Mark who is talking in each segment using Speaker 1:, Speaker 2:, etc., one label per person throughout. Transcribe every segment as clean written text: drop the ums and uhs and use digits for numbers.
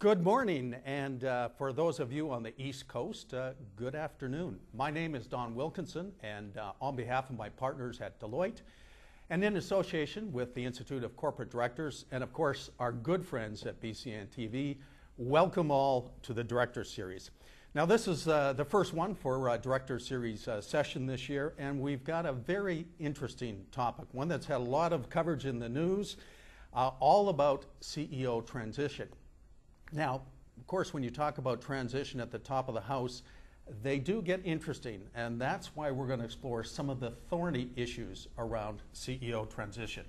Speaker 1: Good morning, and for those of you on the East Coast, good afternoon. My name is Don Wilkinson, and on behalf of my partners at Deloitte, and in association with the Institute of Corporate Directors, and of course our good friends at BCN TV, welcome all to the Director Series. Now this is the first one for Director Series session this year, and we've got a very interesting topic, one that's had a lot of coverage in the news, all about CEO transition. Now, of course, when you talk about transition at the top of the house, they do get interesting, and that's why we're going to explore some of the thorny issues around CEO transition.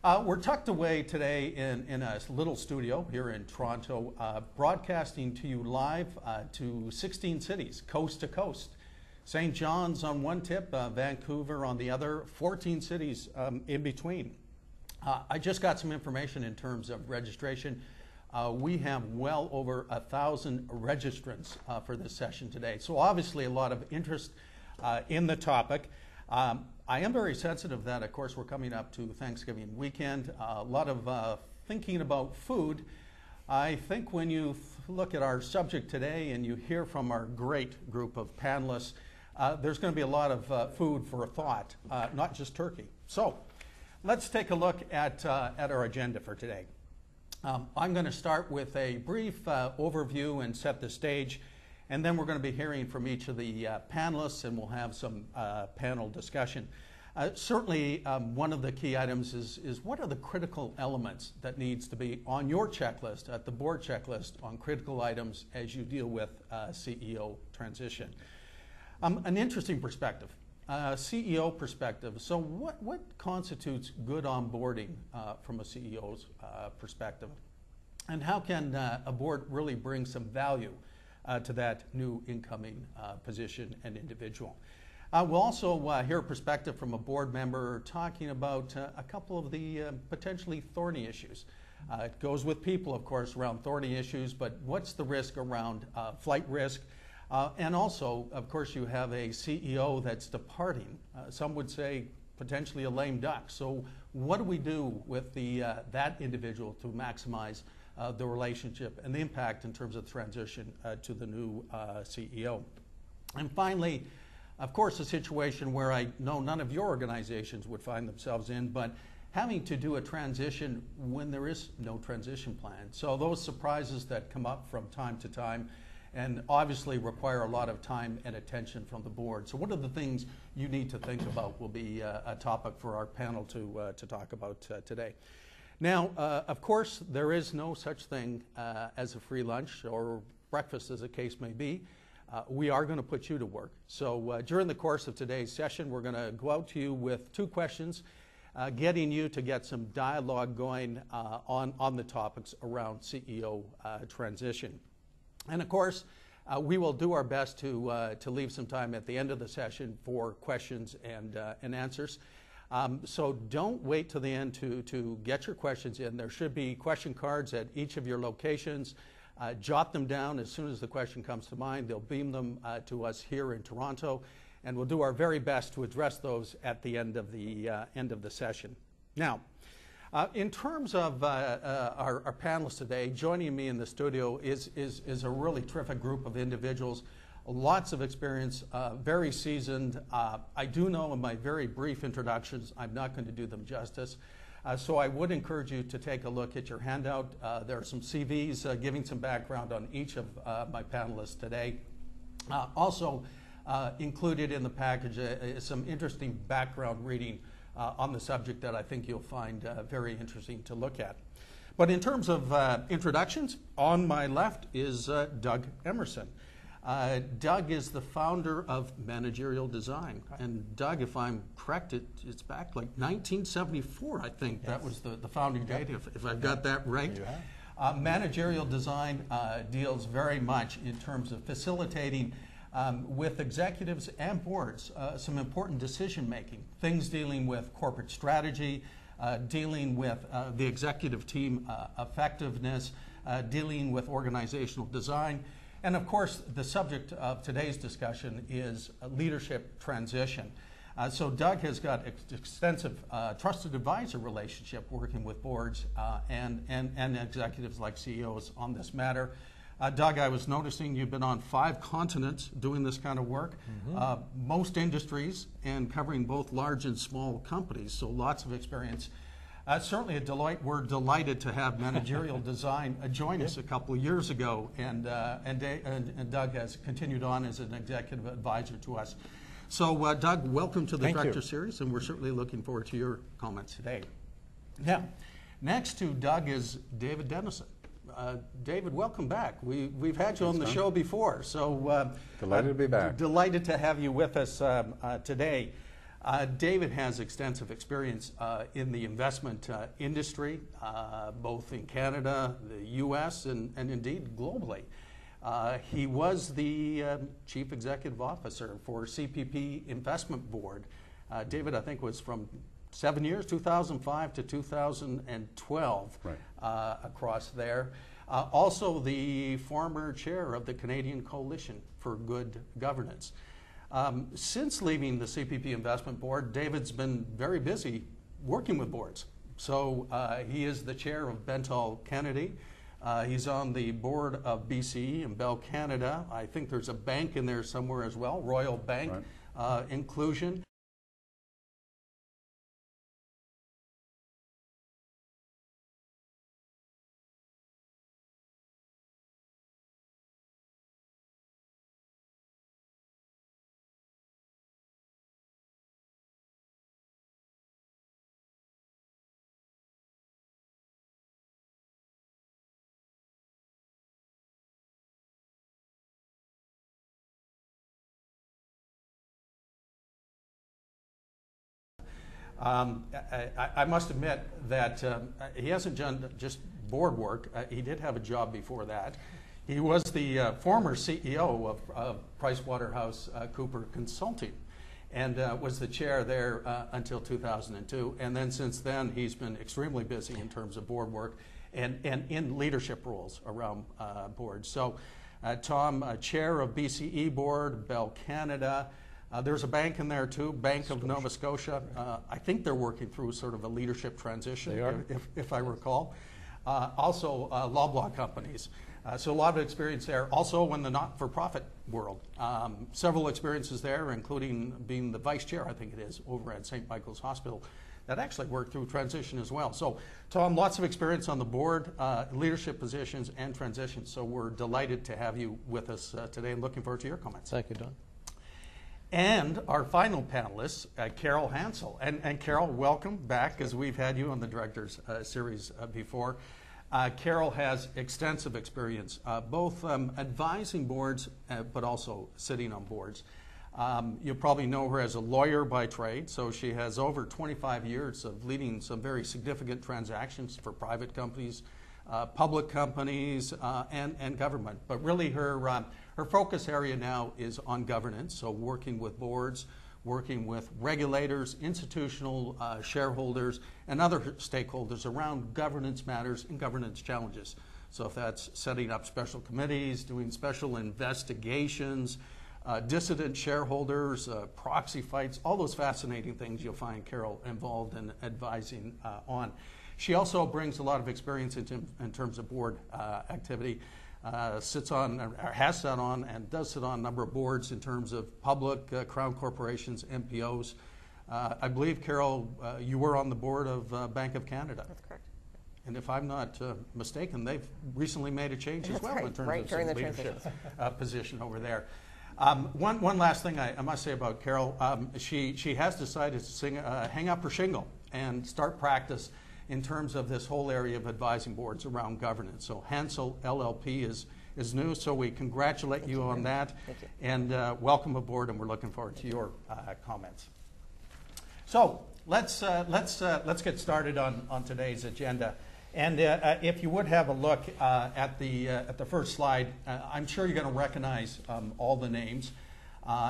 Speaker 1: We're tucked away today in a little studio here in Toronto, broadcasting to you live to 16 cities, coast to coast. St. John's on one tip, Vancouver on the other, 14 cities in between. I just got some information in terms of registration. We have well over 1,000 registrants for this session today. So obviously a lot of interest in the topic. I am very sensitive that, of course, we're coming up to Thanksgiving weekend. A lot of thinking about food. I think when you look at our subject today and you hear from our great group of panelists, there's going to be a lot of food for thought, not just turkey. So let's take a look at our agenda for today. I'm going to start with a brief overview and set the stage, and then we're going to be hearing from each of the panelists, and we'll have some panel discussion. Certainly, one of the key items is what are the critical elements that needs to be on your checklist, at the board checklist, on critical items as you deal with CEO transition. An interesting perspective. CEO perspective. So what constitutes good onboarding from a CEO's perspective? And how can a board really bring some value to that new incoming position and individual? We'll also hear a perspective from a board member talking about a couple of the potentially thorny issues. It goes with people, of course, around thorny issues, but what's the risk around flight risk? And also, of course, you have a CEO that's departing. Some would say potentially a lame duck. So what do we do with that individual to maximize the relationship and the impact in terms of transition to the new CEO? And finally, of course, a situation where I know none of your organizations would find themselves in, but having to do a transition when there is no transition plan. So those surprises that come up from time to time and obviously require a lot of time and attention from the board. So what are the things you need to think about will be a topic for our panel to talk about today. Now, of course, there is no such thing as a free lunch or breakfast, as the case may be. We are going to put you to work. So during the course of today's session, we're going to go out to you with 2 questions, getting you to get some dialogue going on the topics around CEO transition. And of course, we will do our best to leave some time at the end of the session for questions and answers. So don't wait till the end to get your questions in. There should be question cards at each of your locations. Jot them down as soon as the question comes to mind. They'll beam them to us here in Toronto, and we'll do our very best to address those at the end of the session. Now, in terms of our panelists today, joining me in the studio is a really terrific group of individuals, lots of experience, very seasoned. I do know in my very brief introductions, I'm not going to do them justice. So I would encourage you to take a look at your handout. There are some CVs giving some background on each of my panelists today. Also included in the package is some interesting background reading on the subject that I think you'll find very interesting to look at. But in terms of introductions, on my left is Doug Emerson. Doug is the founder of Managerial Design. And Doug, if I'm correct, it's back like 1974, I think. Yes. That was the founding date, if I've got that right. Managerial Design deals very much in terms of facilitating with executives and boards some important decision making, things dealing with corporate strategy, dealing with the executive team effectiveness, dealing with organizational design, and of course the subject of today's discussion is leadership transition. So Doug has got extensive trusted advisor relationship working with boards and executives like CEOs on this matter. Doug, I was noticing you've been on 5 continents doing this kind of work, most industries, and covering both large and small companies, so lots of experience. Certainly at Deloitte, we're delighted to have managerial design join us a couple of years ago, and Doug has continued on as an executive advisor to us. So Doug, welcome to the Director Series, and we're certainly looking forward to your comments today. Now, next to Doug is David Dennison. David, welcome back. We've had you on the show before, so
Speaker 2: delighted to be back.
Speaker 1: Delighted to have you with us today. David has extensive experience in the investment industry, both in Canada, the U.S., and indeed globally. He was the Chief Executive Officer for CPP Investment Board. David, I think, was from 7 years, 2005 to 2012, right. Across there. Also the former chair of the Canadian Coalition for Good Governance. Since leaving the CPP Investment Board, David's been very busy working with boards. So he is the chair of Bentall Kennedy. He's on the board of BCE and Bell Canada. I think there's a bank in there somewhere as well, Royal Bank, right. Inclusion. I must admit that he hasn't done just board work. He did have a job before that. He was the former CEO of PricewaterhouseCoopers Consulting and was the chair there until 2002. And then since then, he's been extremely busy in terms of board work and in leadership roles around boards. So Tom, chair of BCE board, Bell Canada. There's a bank in there too, Bank of Nova Scotia. I think they're working through sort of a leadership transition, if I recall. Also, Loblaw companies. So a lot of experience there. Also in the not-for-profit world. Several experiences there, including being the vice chair, I think it is, over at St. Michael's Hospital. That actually worked through transition as well. So, Tom, lots of experience on the board, leadership positions, and transitions. So we're delighted to have you with us today and looking forward to your comments.
Speaker 3: Thank you, Don.
Speaker 1: And our final panelist, Carol Hansel. And Carol, welcome back, as we've had you on the Directors Series before. Carol has extensive experience, both advising boards, but also sitting on boards. You probably know her as a lawyer by trade, so she has over 25 years of leading some very significant transactions for private companies, public companies, and government. But really her focus area now is on governance, so working with boards, working with regulators, institutional shareholders, and other stakeholders around governance matters and governance challenges. So if that's setting up special committees, doing special investigations, dissident shareholders, proxy fights, all those fascinating things you'll find Carol involved in advising on. She also brings a lot of experience in terms of board activity. Sits on, or has sat on, and does sit on a number of boards in terms of public, crown corporations, MPOs. I believe, Carol, you were on the board of Bank of Canada.
Speaker 4: That's correct.
Speaker 1: And if I'm not mistaken, they've recently made a change as well in terms of some leadership position over there. One last thing I must say about Carol, she has decided to hang up her shingle and start practice in terms of this whole area of advising boards around governance. So Hansel LLP is new, so we congratulate you on that.
Speaker 4: Thank you.
Speaker 1: And welcome aboard, and we're looking forward to your comments. So let's get started on today's agenda. And if you would have a look at the first slide, I'm sure you're going to recognize all the names.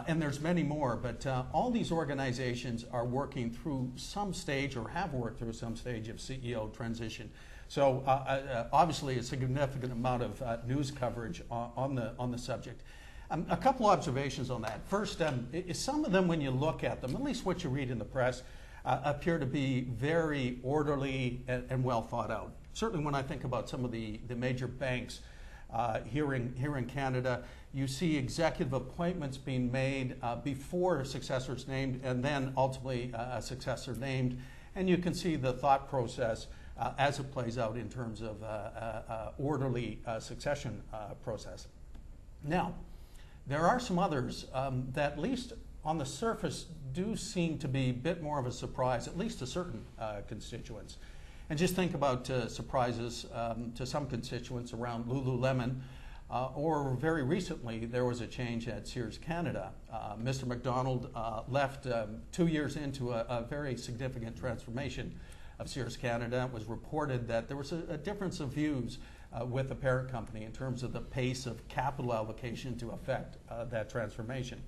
Speaker 1: And there's many more, but all these organizations are working through some stage or have worked through some stage of CEO transition. So obviously a significant amount of news coverage on the subject. A couple observations on that. First, some of them, when you look at them, at least what you read in the press, appear to be very orderly and well thought out. Certainly when I think about some of the major banks here in Canada, you see executive appointments being made before a successor is named, and then ultimately a successor named. And you can see the thought process as it plays out in terms of orderly succession process. Now, there are some others that, at least on the surface, do seem to be a bit more of a surprise, at least to certain constituents. And just think about surprises to some constituents around Lululemon, or very recently there was a change at Sears Canada. Mr. McDonald left 2 years into a very significant transformation of Sears Canada. It was reported that there was a difference of views with the parent company in terms of the pace of capital allocation to affect that transformation.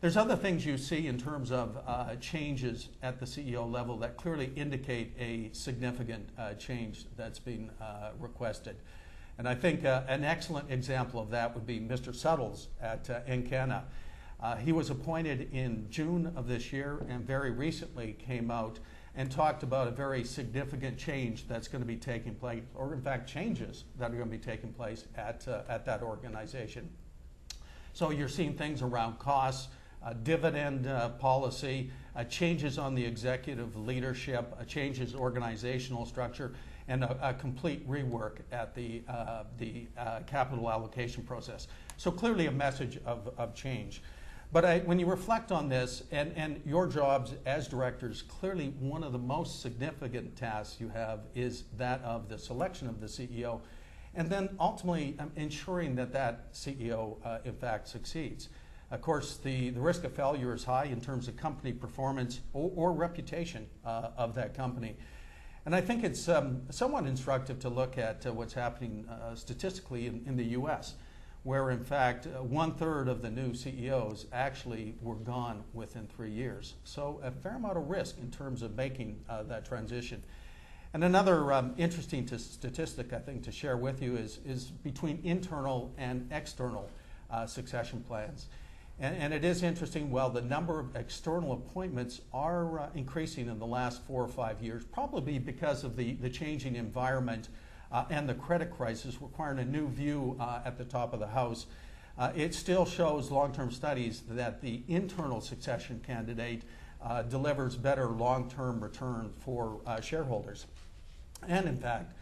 Speaker 1: There's other things you see in terms of changes at the CEO level that clearly indicate a significant change that's been requested. And I think an excellent example of that would be Mr. Suttles at Encana. He was appointed in June of this year and very recently came out and talked about a very significant change that's going to be taking place, or in fact changes that are going to be taking place at that organization. So you're seeing things around costs, dividend policy, changes on the executive leadership, changes organizational structure, and a complete rework at the capital allocation process. So clearly a message of change. But when you reflect on this and your jobs as directors, clearly one of the most significant tasks you have is that of the selection of the CEO, and then ultimately ensuring that that CEO in fact succeeds. Of course, the risk of failure is high in terms of company performance or reputation of that company. And I think it's somewhat instructive to look at what's happening statistically in the U.S., where in fact 1/3 of the new CEOs actually were gone within 3 years. So a fair amount of risk in terms of making that transition. And another interesting statistic I think to share with you is between internal and external succession plans. And it is interesting, well, the number of external appointments are increasing in the last 4 or 5 years, probably because of the changing environment and the credit crisis requiring a new view at the top of the house. It still shows long-term studies that the internal succession candidate delivers better long-term return for shareholders. And in fact,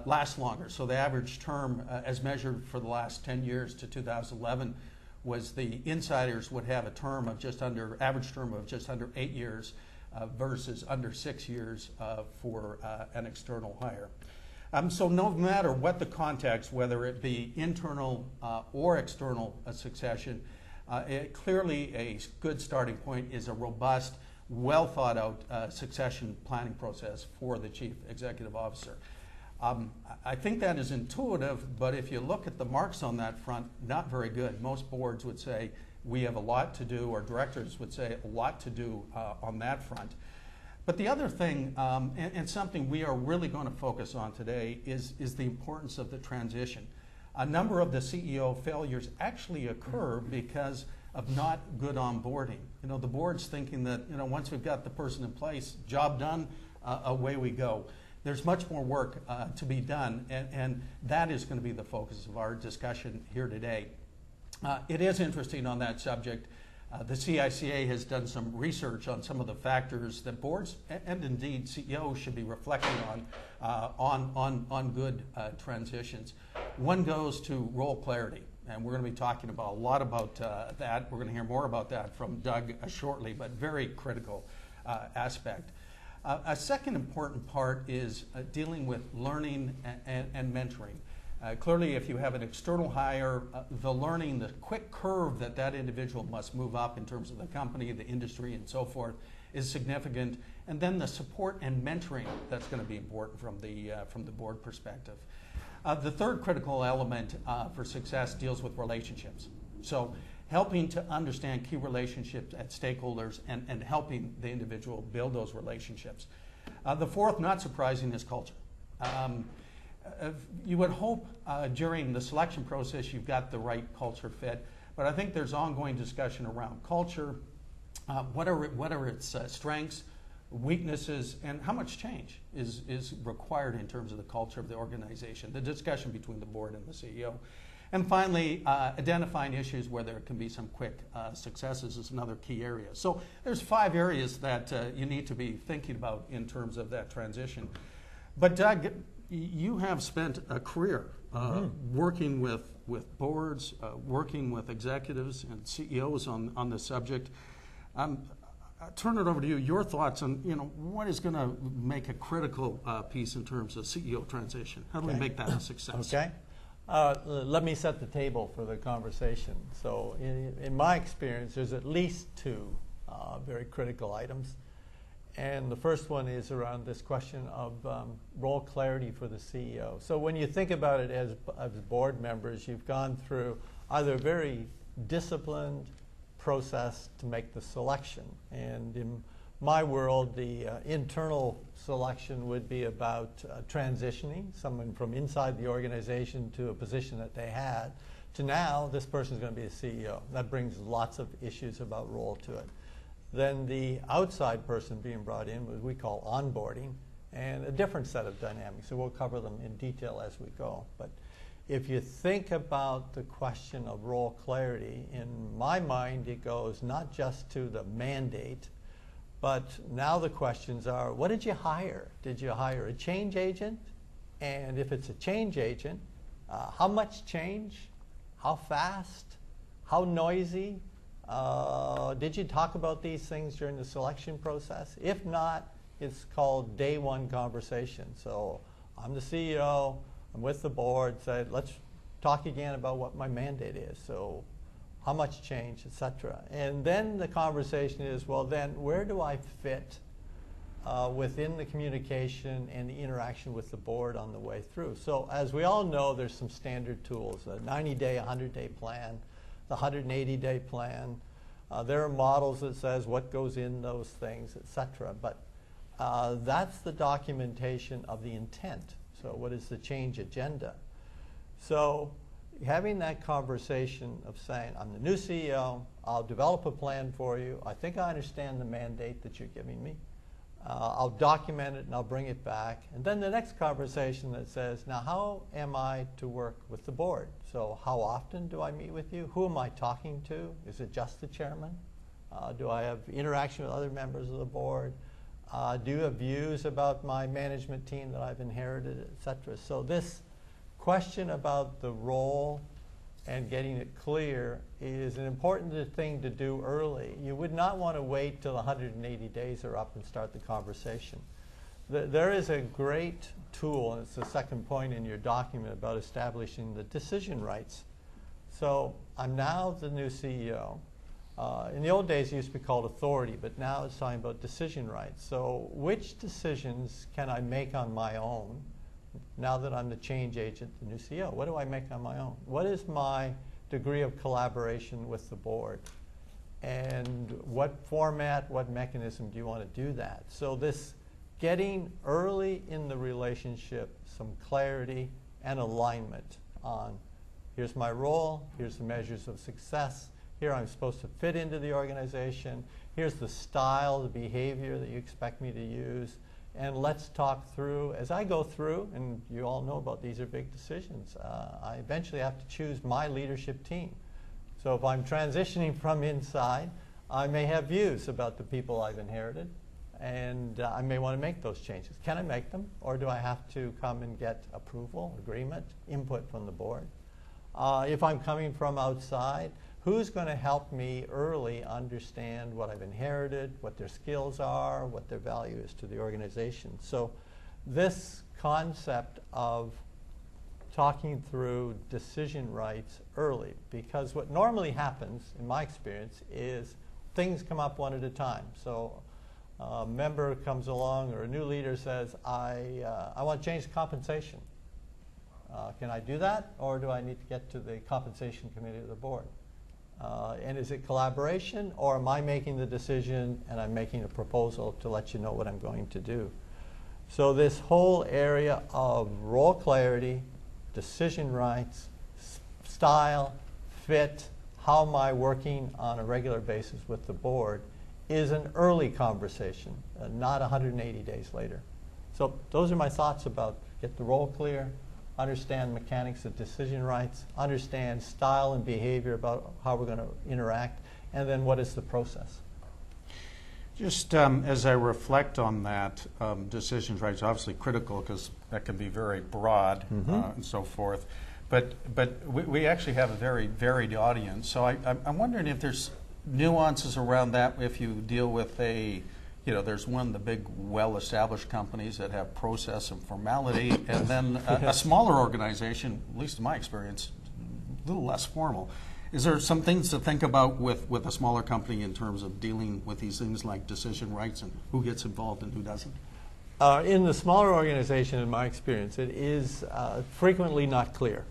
Speaker 1: lasts longer. So the average term as measured for the last 10 years to 2011 was the insiders would have a term of average term of just under 8 years versus under 6 years for an external hire. So no matter what the context, whether it be internal or external succession, clearly a good starting point is a robust, well thought out succession planning process for the Chief Executive Officer. I think that is intuitive, but if you look at the marks on that front, not very good. Most boards would say we have a lot to do, or directors would say a lot to do on that front. But the other thing, and something we are really going to focus on today, is the importance of the transition. A number of the CEO failures actually occur because of not good onboarding. You know, the board's thinking that, you know, once we've got the person in place, job done, away we go. There's much more work to be done, and that is going to be the focus of our discussion here today. It is interesting on that subject. The CICA has done some research on some of the factors that boards and indeed CEOs should be reflecting on good transitions. One goes to role clarity, and we're going to be talking about a lot about that. We're going to hear more about that from Doug shortly, but very critical aspect. A second important part is dealing with learning and mentoring. Clearly, if you have an external hire, the learning, the quick curve that individual must move up in terms of the company, the industry, and so forth is significant. And then the support and mentoring that's going to be important from the board perspective. The third critical element for success deals with relationships. So helping to understand key relationships at stakeholders and helping the individual build those relationships. The fourth, not surprising, is culture. You would hope during the selection process you've got the right culture fit, but I think there's ongoing discussion around culture, what are its strengths, weaknesses, and how much change is required in terms of the culture of the organization, the discussion between the board and the CEO. And finally, identifying issues where there can be some quick successes is another key area. So there's 5 areas that you need to be thinking about in terms of that transition. But Doug, you have spent a career working with boards, working with executives and CEOs on the subject. I'll turn it over to you. Your thoughts on what is going to make a critical piece in terms of CEO transition? How do we make that a success?
Speaker 2: Okay. Let me set the table for the conversation. So in my experience, there's at least 2 very critical items. And the first one is around this question of role clarity for the CEO. So when you think about it as board members, you've gone through either a very disciplined process to make the selection. And in my world, the internal selection would be about transitioning someone from inside the organization to a position that they had to now this person is going to be a CEO. That brings lots of issues about role to it. Then the outside person being brought in, what we call onboarding, and a different set of dynamics. So we'll cover them in detail as we go. But if you think about the question of role clarity, in my mind it goes not just to the mandate, but now the questions are, what did you hire? Did you hire a change agent? And if it's a change agent, how much change? How fast? How noisy? Did you talk about these things during the selection process? If not, it's called day 1 conversation. So I'm the CEO, I'm with the board, said, let's talk again about what my mandate is. So how much change, et cetera. And then the conversation is, well, then where do I fit within the communication and the interaction with the board on the way through? So as we all know, there's some standard tools, a 90-day, 100-day plan, the 180-day plan. There are models that says what goes in those things, et cetera. But that's the documentation of the intent. So what is the change agenda? So having that conversation of saying, I'm the new CEO, I'll develop a plan for you. I think I understand the mandate that you're giving me. I'll document it and I'll bring it back. And then the next conversation that says, now how am I to work with the board? So how often do I meet with you? Who am I talking to? Is it just the chairman? Do I have interaction with other members of the board? Do you have views about my management team that I've inherited, et cetera? So this question about the role and getting it clear is an important thing to do early. You would not want to wait till 180 days are up and start the conversation. There is a great tool, and it's the second point in your document, about establishing the decision rights. So I'm now the new CEO. In the old days, it used to be called authority, but now it's talking about decision rights. So which decisions can I make on my own now that I'm the change agent, the new CEO? What do I make on my own? What is my degree of collaboration with the board? And what format, what mechanism do you want to do that? So this getting early in the relationship some clarity and alignment on here's my role, here's the measures of success, here I'm supposed to fit into the organization, here's the style, the behavior that you expect me to use, and let's talk through. As I go through, and you all know about these are big decisions, I eventually have to choose my leadership team. So if I'm transitioning from inside, I may have views about the people I've inherited, and I may want to make those changes. Can I make them, or do I have to come and get approval, agreement, input from the board? If I'm coming from outside, who's going to help me early understand what I've inherited, what their skills are, what their value is to the organization? So this concept of talking through decision rights early, because what normally happens, in my experience, is things come up one at a time. So a member comes along or a new leader says, I want to change the compensation. Can I do that, or do I need to get to the compensation committee of the board? And is it collaboration, or am I making the decision and I'm making a proposal to let you know what I'm going to do? So this whole area of role clarity, decision rights, style, fit, how am I working on a regular basis with the board, is an early conversation, not 180 days later. So those are my thoughts about get the role clear, understand mechanics of decision rights, understand style and behavior about how we're going to interact, and then what is the process.
Speaker 1: Just as I reflect on that, decisions rights are obviously critical because that can be very broad and so forth. But we actually have a very varied audience. So I'm wondering if there's nuances around that if you deal with there's one of the big well-established companies that have process and formality, and then a smaller organization, at least in my experience, a little less formal. Is there some things to think about with a smaller company in terms of dealing with these things like decision rights and who gets involved and who doesn't?
Speaker 2: In the smaller organization, in my experience, it is frequently not clear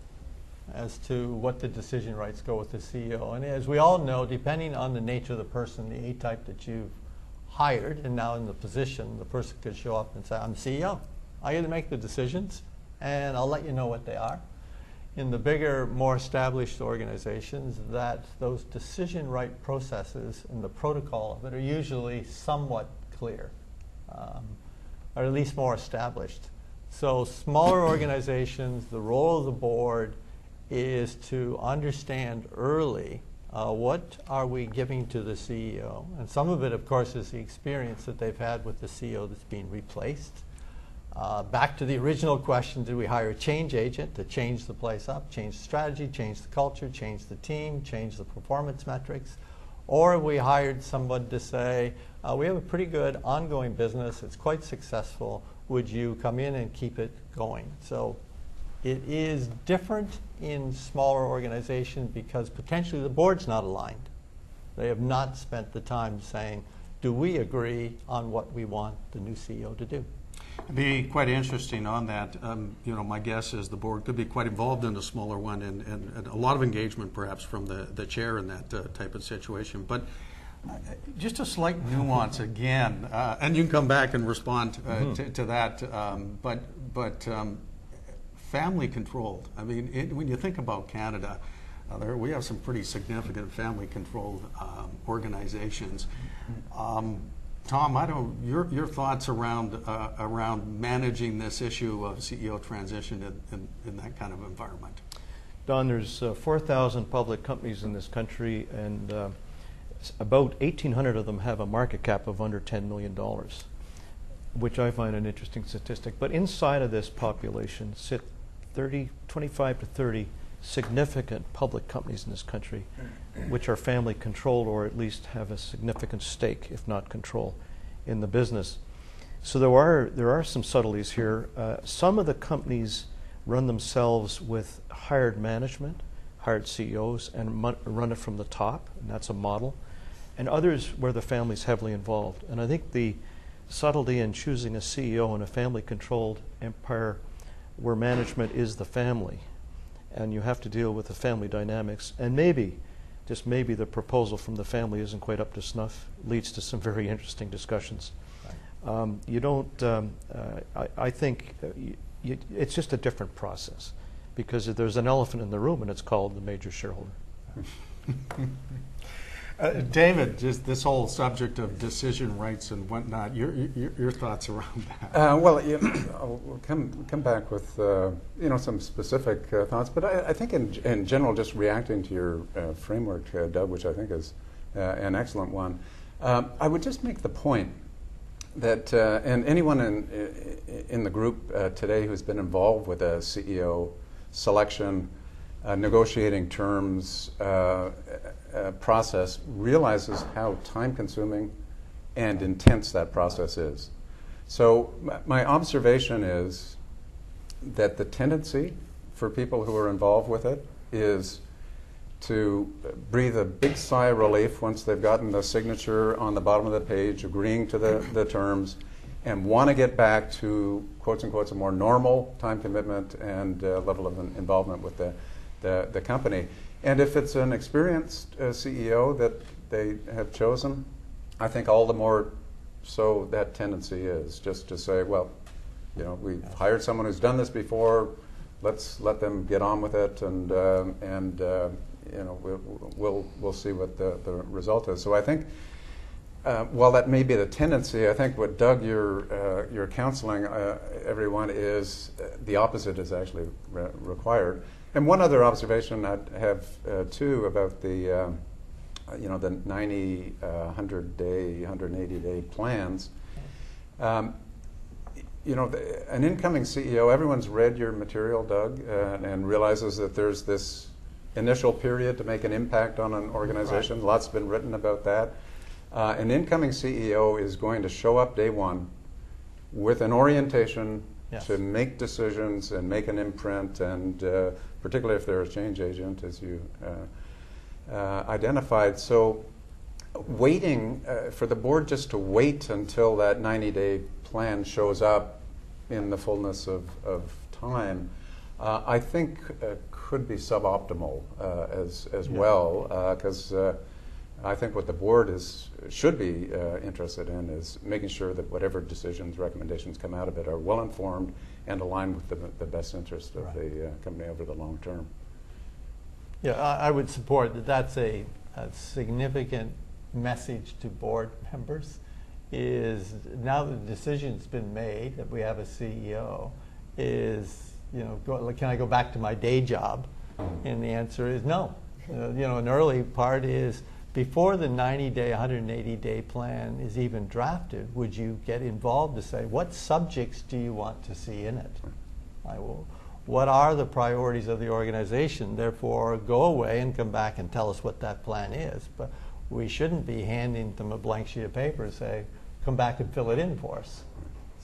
Speaker 2: as to what the decision rights go with the CEO. And as we all know, depending on the nature of the person, the A-type that you've hired and now in the position, the person could show up and say, I'm CEO. I get to make the decisions, and I'll let you know what they are. In the bigger, more established organizations, that those decision right processes and the protocol of it are usually somewhat clear, or at least more established. So smaller organizations, the role of the board is to understand early what are we giving to the CEO. And some of it, of course, is the experience that they've had with the CEO that's being replaced. Back to the original question, did we hire a change agent to change the place up, change the strategy, change the culture, change the team, change the performance metrics? Or have we hired someone to say, we have a pretty good ongoing business, it's quite successful, would you come in and keep it going? So it is different in smaller organizations because potentially the board's not aligned. They have not spent the time saying, do we agree on what we want the new CEO to do?
Speaker 1: It'd be quite interesting on that. My guess is the board could be quite involved in a smaller one and a lot of engagement perhaps from the chair in that type of situation. But just a slight nuance again, and you can come back and respond to that, but family controlled. I mean, when you think about Canada, we have some pretty significant family controlled organizations. Tom, your thoughts around managing this issue of CEO transition in that kind of environment?
Speaker 3: Don, there's 4,000 public companies in this country, and about 1,800 of them have a market cap of under $10 million, which I find an interesting statistic. But inside of this population sit 25 to 30 significant public companies in this country, which are family controlled or at least have a significant stake, if not control, in the business. So there are some subtleties here. Some of the companies run themselves with hired management, hired CEOs, and run it from the top, and that's a model. And others where the family's heavily involved. And I think the subtlety in choosing a CEO in a family-controlled empire where management is the family, and you have to deal with the family dynamics, and maybe, just maybe, the proposal from the family isn't quite up to snuff, leads to some very interesting discussions. I think it's just a different process, because there's an elephant in the room, and it's called the major shareholder.
Speaker 1: David, just this whole subject of decision rights and whatnot, your thoughts around that?
Speaker 4: Well, I'll come back with some specific thoughts, but I think in general, just reacting to your framework, Doug, which I think is an excellent one, I would just make the point that, and anyone in the group today who's been involved with a CEO selection, negotiating terms, process realizes how time-consuming and intense that process is. So my observation is that the tendency for people who are involved with it is to breathe a big sigh of relief once they've gotten the signature on the bottom of the page, agreeing to the terms, and want to get back to, quotes and quotes, a more normal time commitment and level of involvement with the company. And if it's an experienced CEO that they have chosen, I think all the more so that tendency is just to say, well, we've hired someone who's done this before, let's let them get on with it and we'll see what the result is. So I think, while that may be the tendency, I think what Doug you're counseling everyone is the opposite is actually required. And one other observation I'd have too about the the 90, 100-day, 180-day plans. An incoming CEO, everyone's read your material, Doug, and realizes that there's this initial period to make an impact on an organization. Right. Lots been written about that. An incoming CEO is going to show up day one with an orientation to make decisions and make an imprint, and particularly if they're a change agent, as you identified. So waiting for the board just to wait until that 90-day plan shows up in the fullness of time, I think could be suboptimal as well, because I think what the board should be interested in is making sure that whatever decisions, recommendations come out of it are well informed and aligned with the best interest of the company over the long term.
Speaker 2: Yeah, I would support that. That's a significant message to board members. Is now the decision's been made that we have a CEO. Can I go back to my day job? And the answer is no. An early part is, before the 90-day, 180-day plan is even drafted, would you get involved to say, what subjects do you want to see in it? What are the priorities of the organization? Therefore, go away and come back and tell us what that plan is. But we shouldn't be handing them a blank sheet of paper and say, come back and fill it in for us.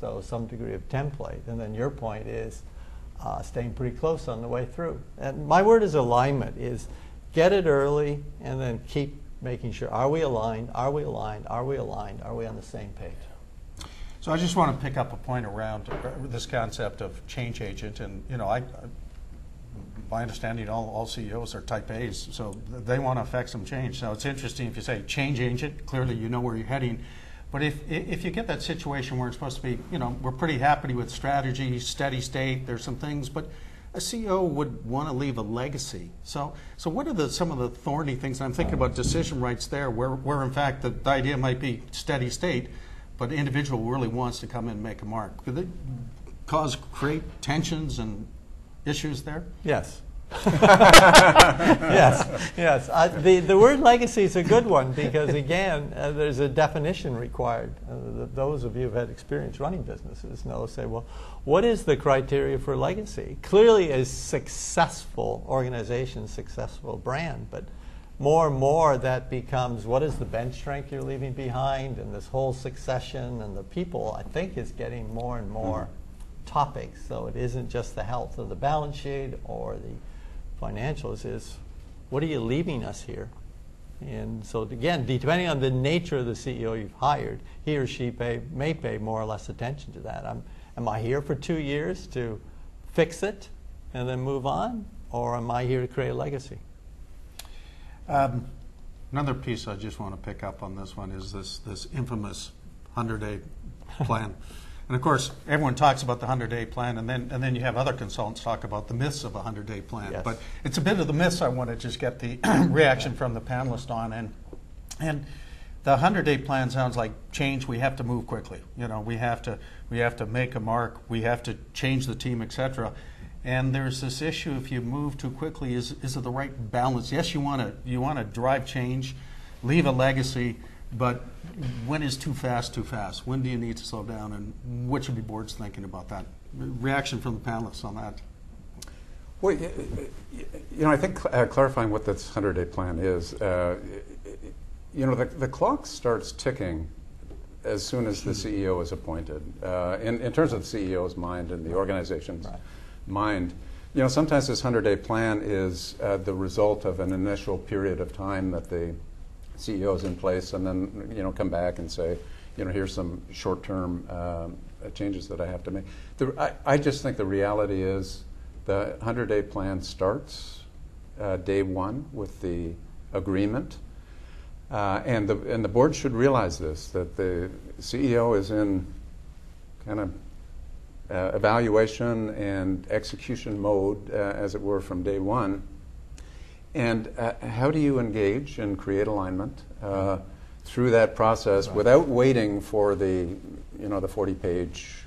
Speaker 2: So some degree of template. And then your point is staying pretty close on the way through. And my word is alignment, is get it early and then keep making sure, are we aligned, are we aligned, are we aligned, are we on the same page?
Speaker 1: So I just want to pick up a point around this concept of change agent, and my understanding, all CEOs are type A's, so they want to affect some change. So it's interesting if you say change agent, clearly you know where you're heading. But if you get that situation where it's supposed to be, we're pretty happy with strategy, steady state, there's some things, but a CEO would want to leave a legacy. So what are some of the thorny things? I'm thinking about decision rights there, where in fact the idea might be steady state, but the individual really wants to come in and make a mark. Could it create tensions and issues there?
Speaker 2: Yes. Yes. The word legacy is a good one because, again, there's a definition required. Those of you who have had experience running businesses say, well, what is the criteria for legacy? Clearly, a successful organization, successful brand, but more and more that becomes, what is the bench strength you're leaving behind, and this whole succession, and the people, I think, is getting more and more topics. So it isn't just the health of the balance sheet or the financials, is what are you leaving us here? And so again, depending on the nature of the CEO you've hired, he or she may pay more or less attention to that. Am I here for 2 years to fix it and then move on, or am I here to create a legacy?
Speaker 1: Another piece I just want to pick up on this one is this infamous 100-day plan. And of course, everyone talks about the 100-day plan, and then you have other consultants talk about the myths of a 100-day plan.
Speaker 2: Yes.
Speaker 1: But it's a bit of the myths I want to just get the reaction from the panelist on. And the 100-day plan sounds like change. We have to move quickly. We have to make a mark. We have to change the team, etc. And there's this issue: if you move too quickly, is it the right balance? Yes, you want to drive change, leave a legacy. But when is too fast too fast? When do you need to slow down? And what should be boards thinking about that? Reaction from the panelists on that.
Speaker 4: Well, I think clarifying what this 100-day plan is, the clock starts ticking as soon as the CEO is appointed. In terms of the CEO's mind and the organization's mind, sometimes this 100-day plan is the result of an initial period of time that the CEO is in place, and then come back and say, here's some short-term changes that I have to make. I just think the reality is the 100-day plan starts day one with the agreement, and the board should realize this, that the CEO is in kind of evaluation and execution mode, as it were, from day one. And how do you engage and create alignment through that process without waiting for the 40-page,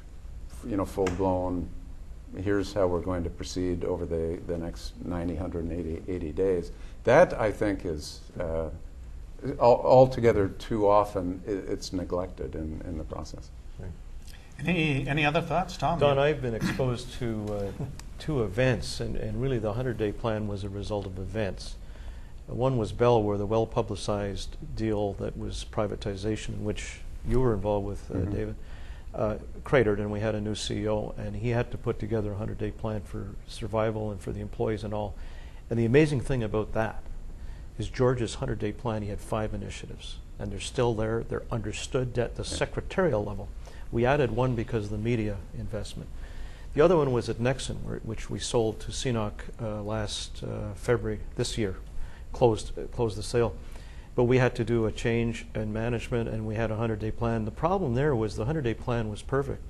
Speaker 4: full-blown, here's how we're going to proceed over the next 90, 180 days. That, I think, is altogether too often it's neglected in the process.
Speaker 1: Any other thoughts, Tom?
Speaker 3: Don, I've been exposed to two events, and really the 100-day plan was a result of events. One was Bell, where the well-publicized deal that was privatization, in which you were involved with, David, cratered, and we had a new CEO, and he had to put together a 100-day plan for survival and for the employees and all. And the amazing thing about that is George's 100-day plan, he had 5 initiatives, and they're still there. They're understood at the secretarial level. We added one because of the media investment. The other one was at Nexon, which we sold to CNOC last February this year, closed the sale. But we had to do a change in management, and we had a 100-day plan. The problem there was the 100-day plan was perfect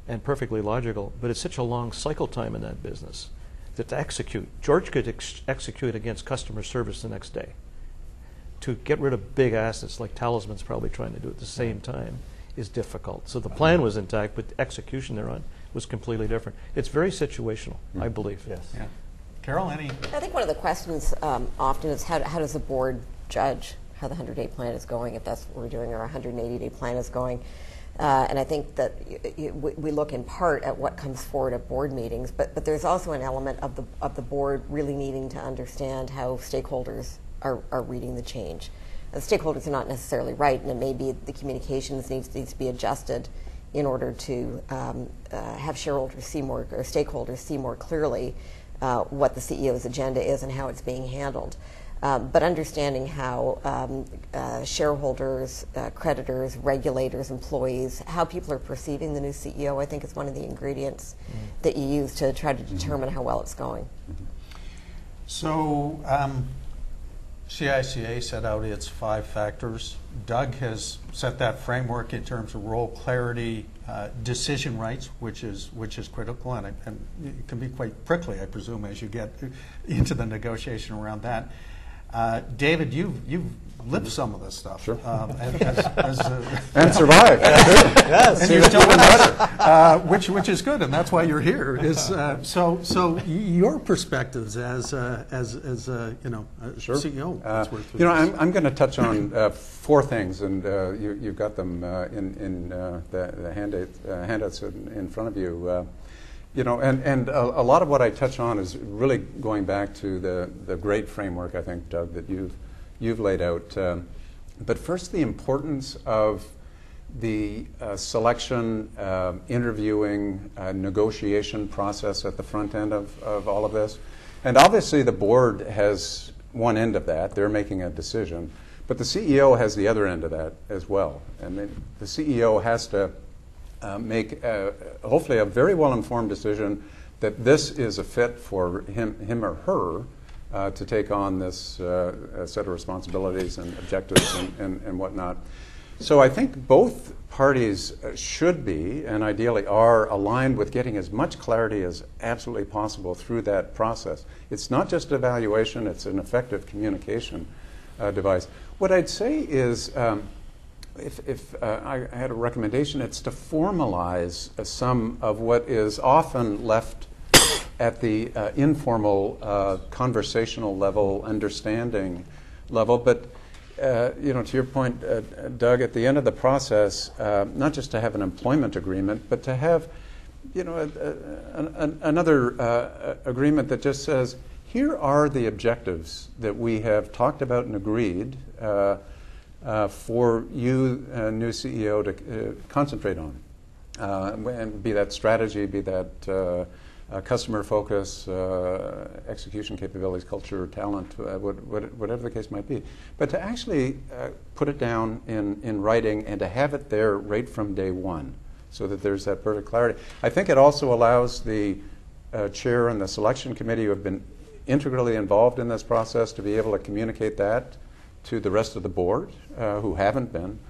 Speaker 3: and perfectly logical, but it's such a long cycle time in that business that to execute, George could execute against customer service the next day. To get rid of big assets like Talisman's probably trying to do at the same time is difficult. So the plan was intact, but the execution thereon was completely different. It's very situational, I believe.
Speaker 2: Yes.
Speaker 1: Yeah. Carol, any?
Speaker 5: I think one of the questions often is how does the board judge how the 100-day plan is going, if that's what we're doing, or a 180-day plan is going. And I think that we look in part at what comes forward at board meetings, but there's also an element of the board really needing to understand how stakeholders are reading the change. The stakeholders are not necessarily right, and it may be the communications needs to be adjusted in order to have shareholders see more, or stakeholders see more clearly what the CEO's agenda is and how it's being handled. But understanding how shareholders, creditors, regulators, employees, how people are perceiving the new CEO, I think is one of the ingredients that you use to try to determine how well it's going.
Speaker 1: So CICA set out its 5 factors. Doug has set that framework in terms of role clarity, decision rights, which is critical, and it can be quite prickly, I presume, as you get into the negotiation around that. David, you've lived some of this stuff.
Speaker 4: Sure.
Speaker 1: And
Speaker 4: survived.
Speaker 1: Yes. And you're still with us, which is good, and that's why you're here. So your perspectives as a
Speaker 4: Sure.
Speaker 1: CEO.
Speaker 4: I'm going to touch on 4 things, and you've got them in the handouts in front of you. And a lot of what I touch on is really going back to the great framework, I think, Doug, that you've laid out. But first, the importance of the selection, interviewing, negotiation process at the front end of all of this. And obviously, the board has one end of that. They're making a decision. But the CEO has the other end of that as well. And the CEO has to make hopefully a very well-informed decision that this is a fit for him or her to take on this set of responsibilities and objectives and whatnot. So I think both parties should be, and ideally are, aligned with getting as much clarity as absolutely possible through that process. It's not just evaluation, it's an effective communication device. What I'd say is, if I had a recommendation, it's to formalize some of what is often left at the informal, conversational level, understanding level. But to your point, Doug, at the end of the process, not just to have an employment agreement, but to have another agreement that just says, here are the objectives that we have talked about and agreed for you, new CEO, to concentrate on. And be that strategy, be that customer focus, execution capabilities, culture, talent, whatever the case might be. But to actually put it down in writing and to have it there right from day one so that there's that perfect clarity. I think it also allows the chair and the selection committee who have been integrally involved in this process to be able to communicate that to the rest of the board who haven't been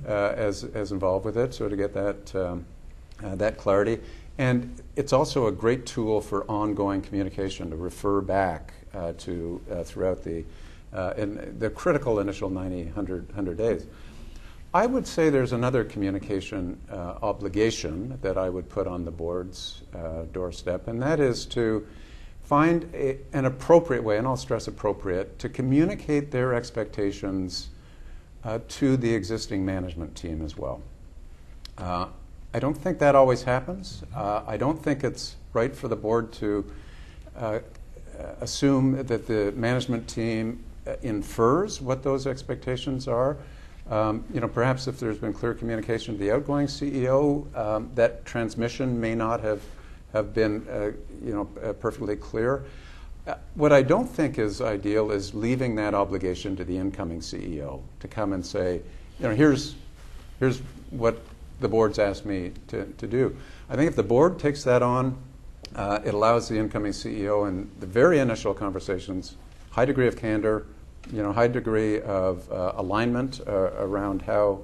Speaker 4: as involved with it, so to get that clarity. And it's also a great tool for ongoing communication to refer back to throughout in the critical initial 90, 100 days. I would say there's another communication obligation that I would put on the board's doorstep, and that is to find an appropriate way, and I'll stress appropriate, to communicate their expectations to the existing management team as well. I don't think that always happens. I don't think it's right for the board to assume that the management team infers what those expectations are. Perhaps if there's been clear communication to the outgoing CEO, that transmission may not have been perfectly clear. What I don't think is ideal is leaving that obligation to the incoming CEO to come and say, here's what the board's asked me to do. I think if the board takes that on, it allows the incoming CEO in the very initial conversations, high degree of candor, high degree of alignment around how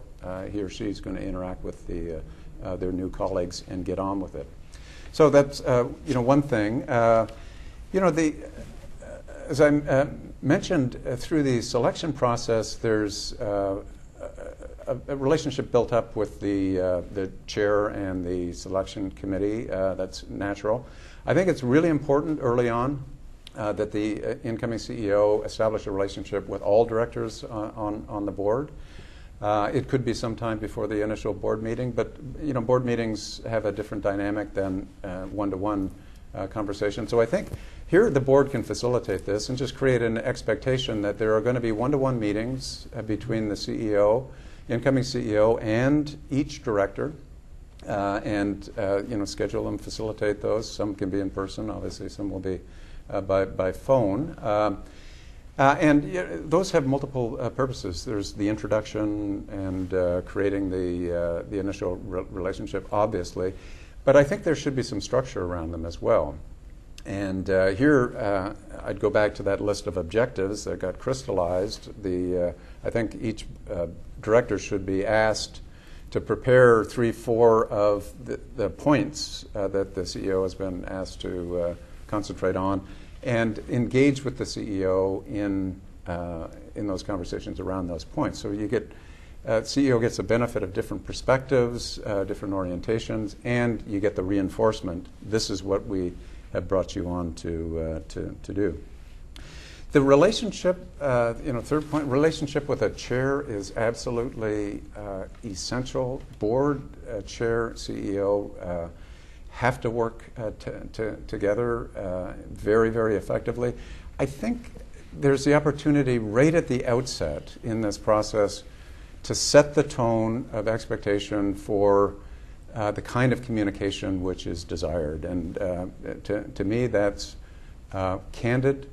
Speaker 4: he or she is going to interact with their new colleagues and get on with it. So that's one thing. As I mentioned, through the selection process, there's a relationship built up with the chair and the selection committee. That's natural. I think it's really important early on that the incoming CEO establish a relationship with all directors on the board. It could be sometime before the initial board meeting, but board meetings have a different dynamic than one-to-one conversation. So I think here the board can facilitate this and just create an expectation that there are going to be one-to-one meetings between the CEO, incoming CEO, and each director, and schedule them, facilitate those. Some can be in person, obviously. Some will be by phone. And those have multiple purposes. There's the introduction and creating the initial relationship, obviously. But I think there should be some structure around them as well. And here, I'd go back to that list of objectives that got crystallized. I think each director should be asked to prepare 3-4 of the points that the CEO has been asked to concentrate on, and engage with the CEO in those conversations around those points. So you get CEO gets the benefit of different perspectives, different orientations, and you get the reinforcement. This is what we have brought you on to do. The relationship, third point, relationship with a chair is absolutely essential. Board, chair, CEO have to work together very, very effectively. I think there's the opportunity right at the outset in this process to set the tone of expectation for the kind of communication which is desired. And to me, that's candid,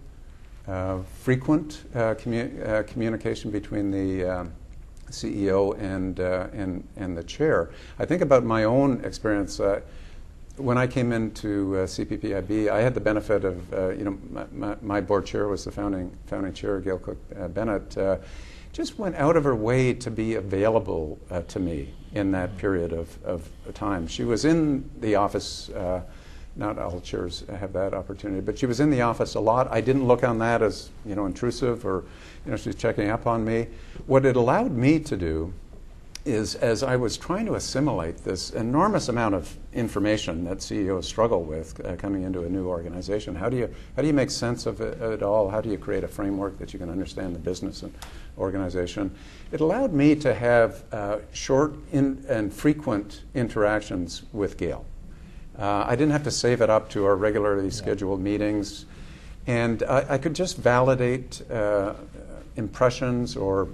Speaker 4: frequent communication between the CEO and the chair. I think about my own experience. When I came into CPPIB, I had the benefit of, my board chair was the founding chair, Gail Cook-Bennett, just went out of her way to be available to me in that period of time. She was in the office, not all chairs have that opportunity, but she was in the office a lot. I didn't look on that as intrusive or she's checking up on me. What it allowed me to do is, as I was trying to assimilate this enormous amount of information that CEOs struggle with coming into a new organization, how do you make sense of it all? How do you create a framework that you can understand the business and organization? It allowed me to have short and frequent interactions with Gail. I didn't have to save it up to our regularly scheduled meetings, and I could just validate impressions or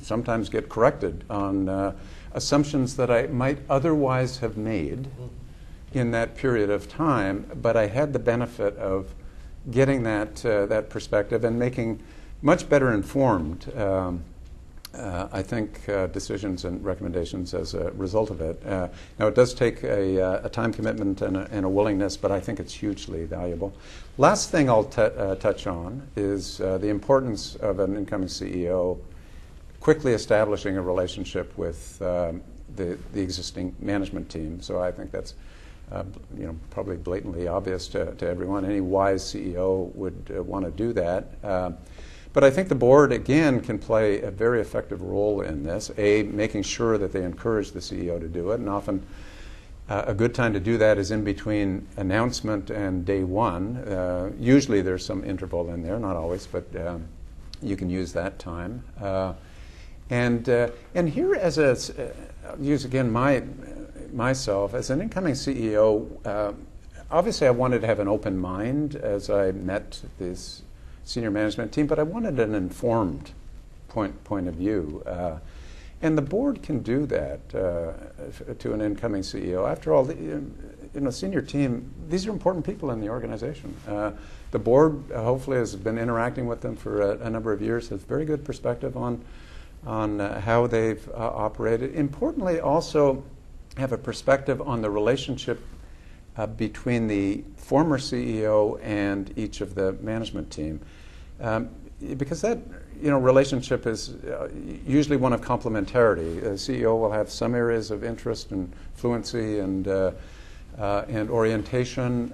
Speaker 4: sometimes get corrected on assumptions that I might otherwise have made in that period of time, but I had the benefit of getting that perspective and making much better informed I think decisions and recommendations as a result of it. Now, it does take a time commitment and a willingness, but I think it's hugely valuable. Last thing I'll touch on is the importance of an incoming CEO quickly establishing a relationship with the existing management team. So I think that's probably blatantly obvious to everyone. Any wise CEO would want to do that. But I think the board, again, can play a very effective role in this, making sure that they encourage the CEO to do it. And often a good time to do that is in between announcement and day one. Usually there's some interval in there, not always, but you can use that time. And here, I'll use again myself as an incoming CEO. Obviously, I wanted to have an open mind as I met this senior management team, but I wanted an informed point of view. And the board can do that to an incoming CEO. After all, senior team, these are important people in the organization. The board hopefully has been interacting with them for a number of years, has very good perspective on how they've operated. Importantly, also have a perspective on the relationship between the former CEO and each of the management team. Because that relationship is usually one of complementarity. A CEO will have some areas of interest and fluency and orientation,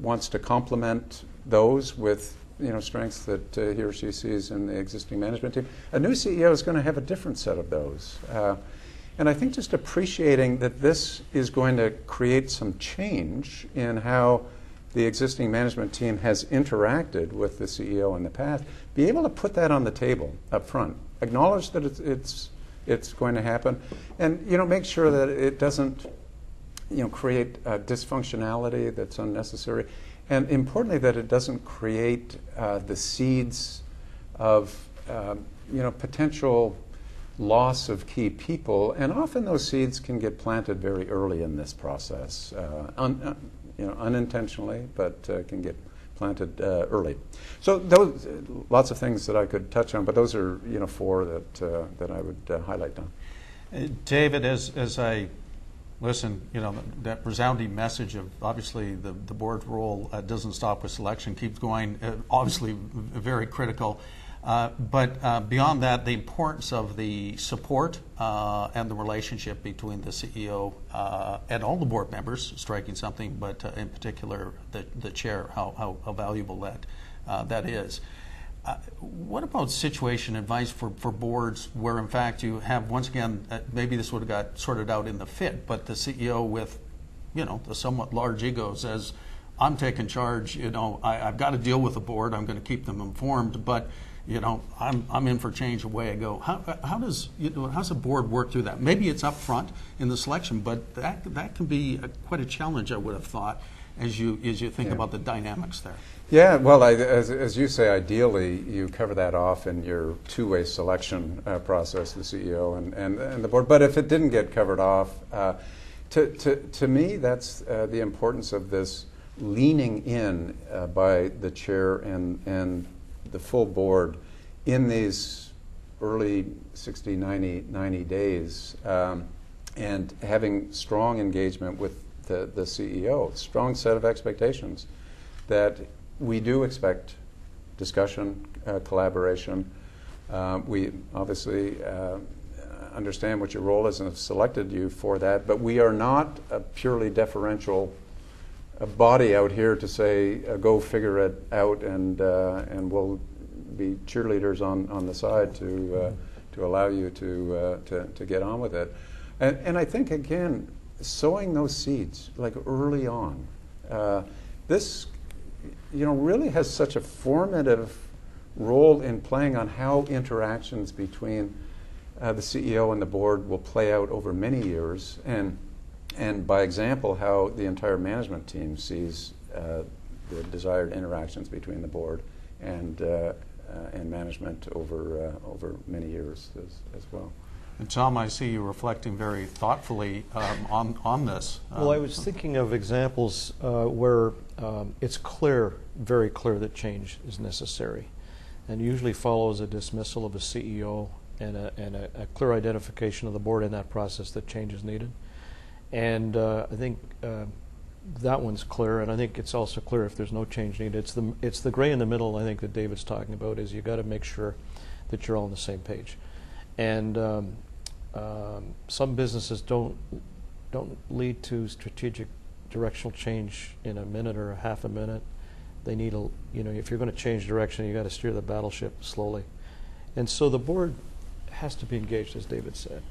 Speaker 4: wants to complement those with strengths that he or she sees in the existing management team. A new CEO is going to have a different set of those. And I think just appreciating that this is going to create some change in how the existing management team has interacted with the CEO in the past, be able to put that on the table up front, acknowledge that it's going to happen, and make sure that it doesn't create dysfunctionality that's unnecessary, and importantly that it doesn't create the seeds of potential loss of key people, and often those seeds can get planted very early in this process, unintentionally, but can get planted early. So those lots of things that I could touch on, but those are four that I would highlight down.
Speaker 1: David, as I listen, that resounding message of obviously the board's role doesn't stop with selection, keeps going, obviously very critical. But beyond that, the importance of the support and the relationship between the CEO and all the board members, striking something, but in particular the chair, how valuable that is. What about situation advice for boards where, in fact, you have, once again, maybe this would have got sorted out in the fit, but the CEO with, the somewhat large ego says, I'm taking charge, I've got to deal with the board, I'm going to keep them informed, but I'm in for change away I go. How does how's the board work through that? Maybe it's up front in the selection, but that can be quite a challenge, I would have thought, as you think about the dynamics there.
Speaker 4: Yeah, well, as you say, ideally you cover that off in your two-way selection process, the CEO and the board. But if it didn't get covered off, to me, that's the importance of this leaning in by the chair and the full board in these early 60, 90 days, and having strong engagement with the CEO, strong set of expectations that we do expect discussion, collaboration. We obviously understand what your role is and have selected you for that, but we are not a purely deferential body out here to say, go figure it out, and we'll be cheerleaders on the side to allow you to get on with it. And I think, again, sowing those seeds like early on, this really has such a formative role in playing on how interactions between the CEO and the board will play out over many years, and by example, how the entire management team sees the desired interactions between the board and management over many years as well.
Speaker 1: And Tom, I see you reflecting very thoughtfully on this.
Speaker 3: Well, I was thinking of examples where it's very clear that change is necessary, and usually follows a dismissal of a CEO and a clear identification of the board in that process that change is needed. And I think that one's clear, and I think it's also clear if there's no change needed. It's the gray in the middle, I think, that David's talking about, is you got to make sure that you're all on the same page. And some businesses don't lead to strategic directional change in a minute or a half a minute. They need if you're going to change direction, you got to steer the battleship slowly. And so the board has to be engaged, as David said,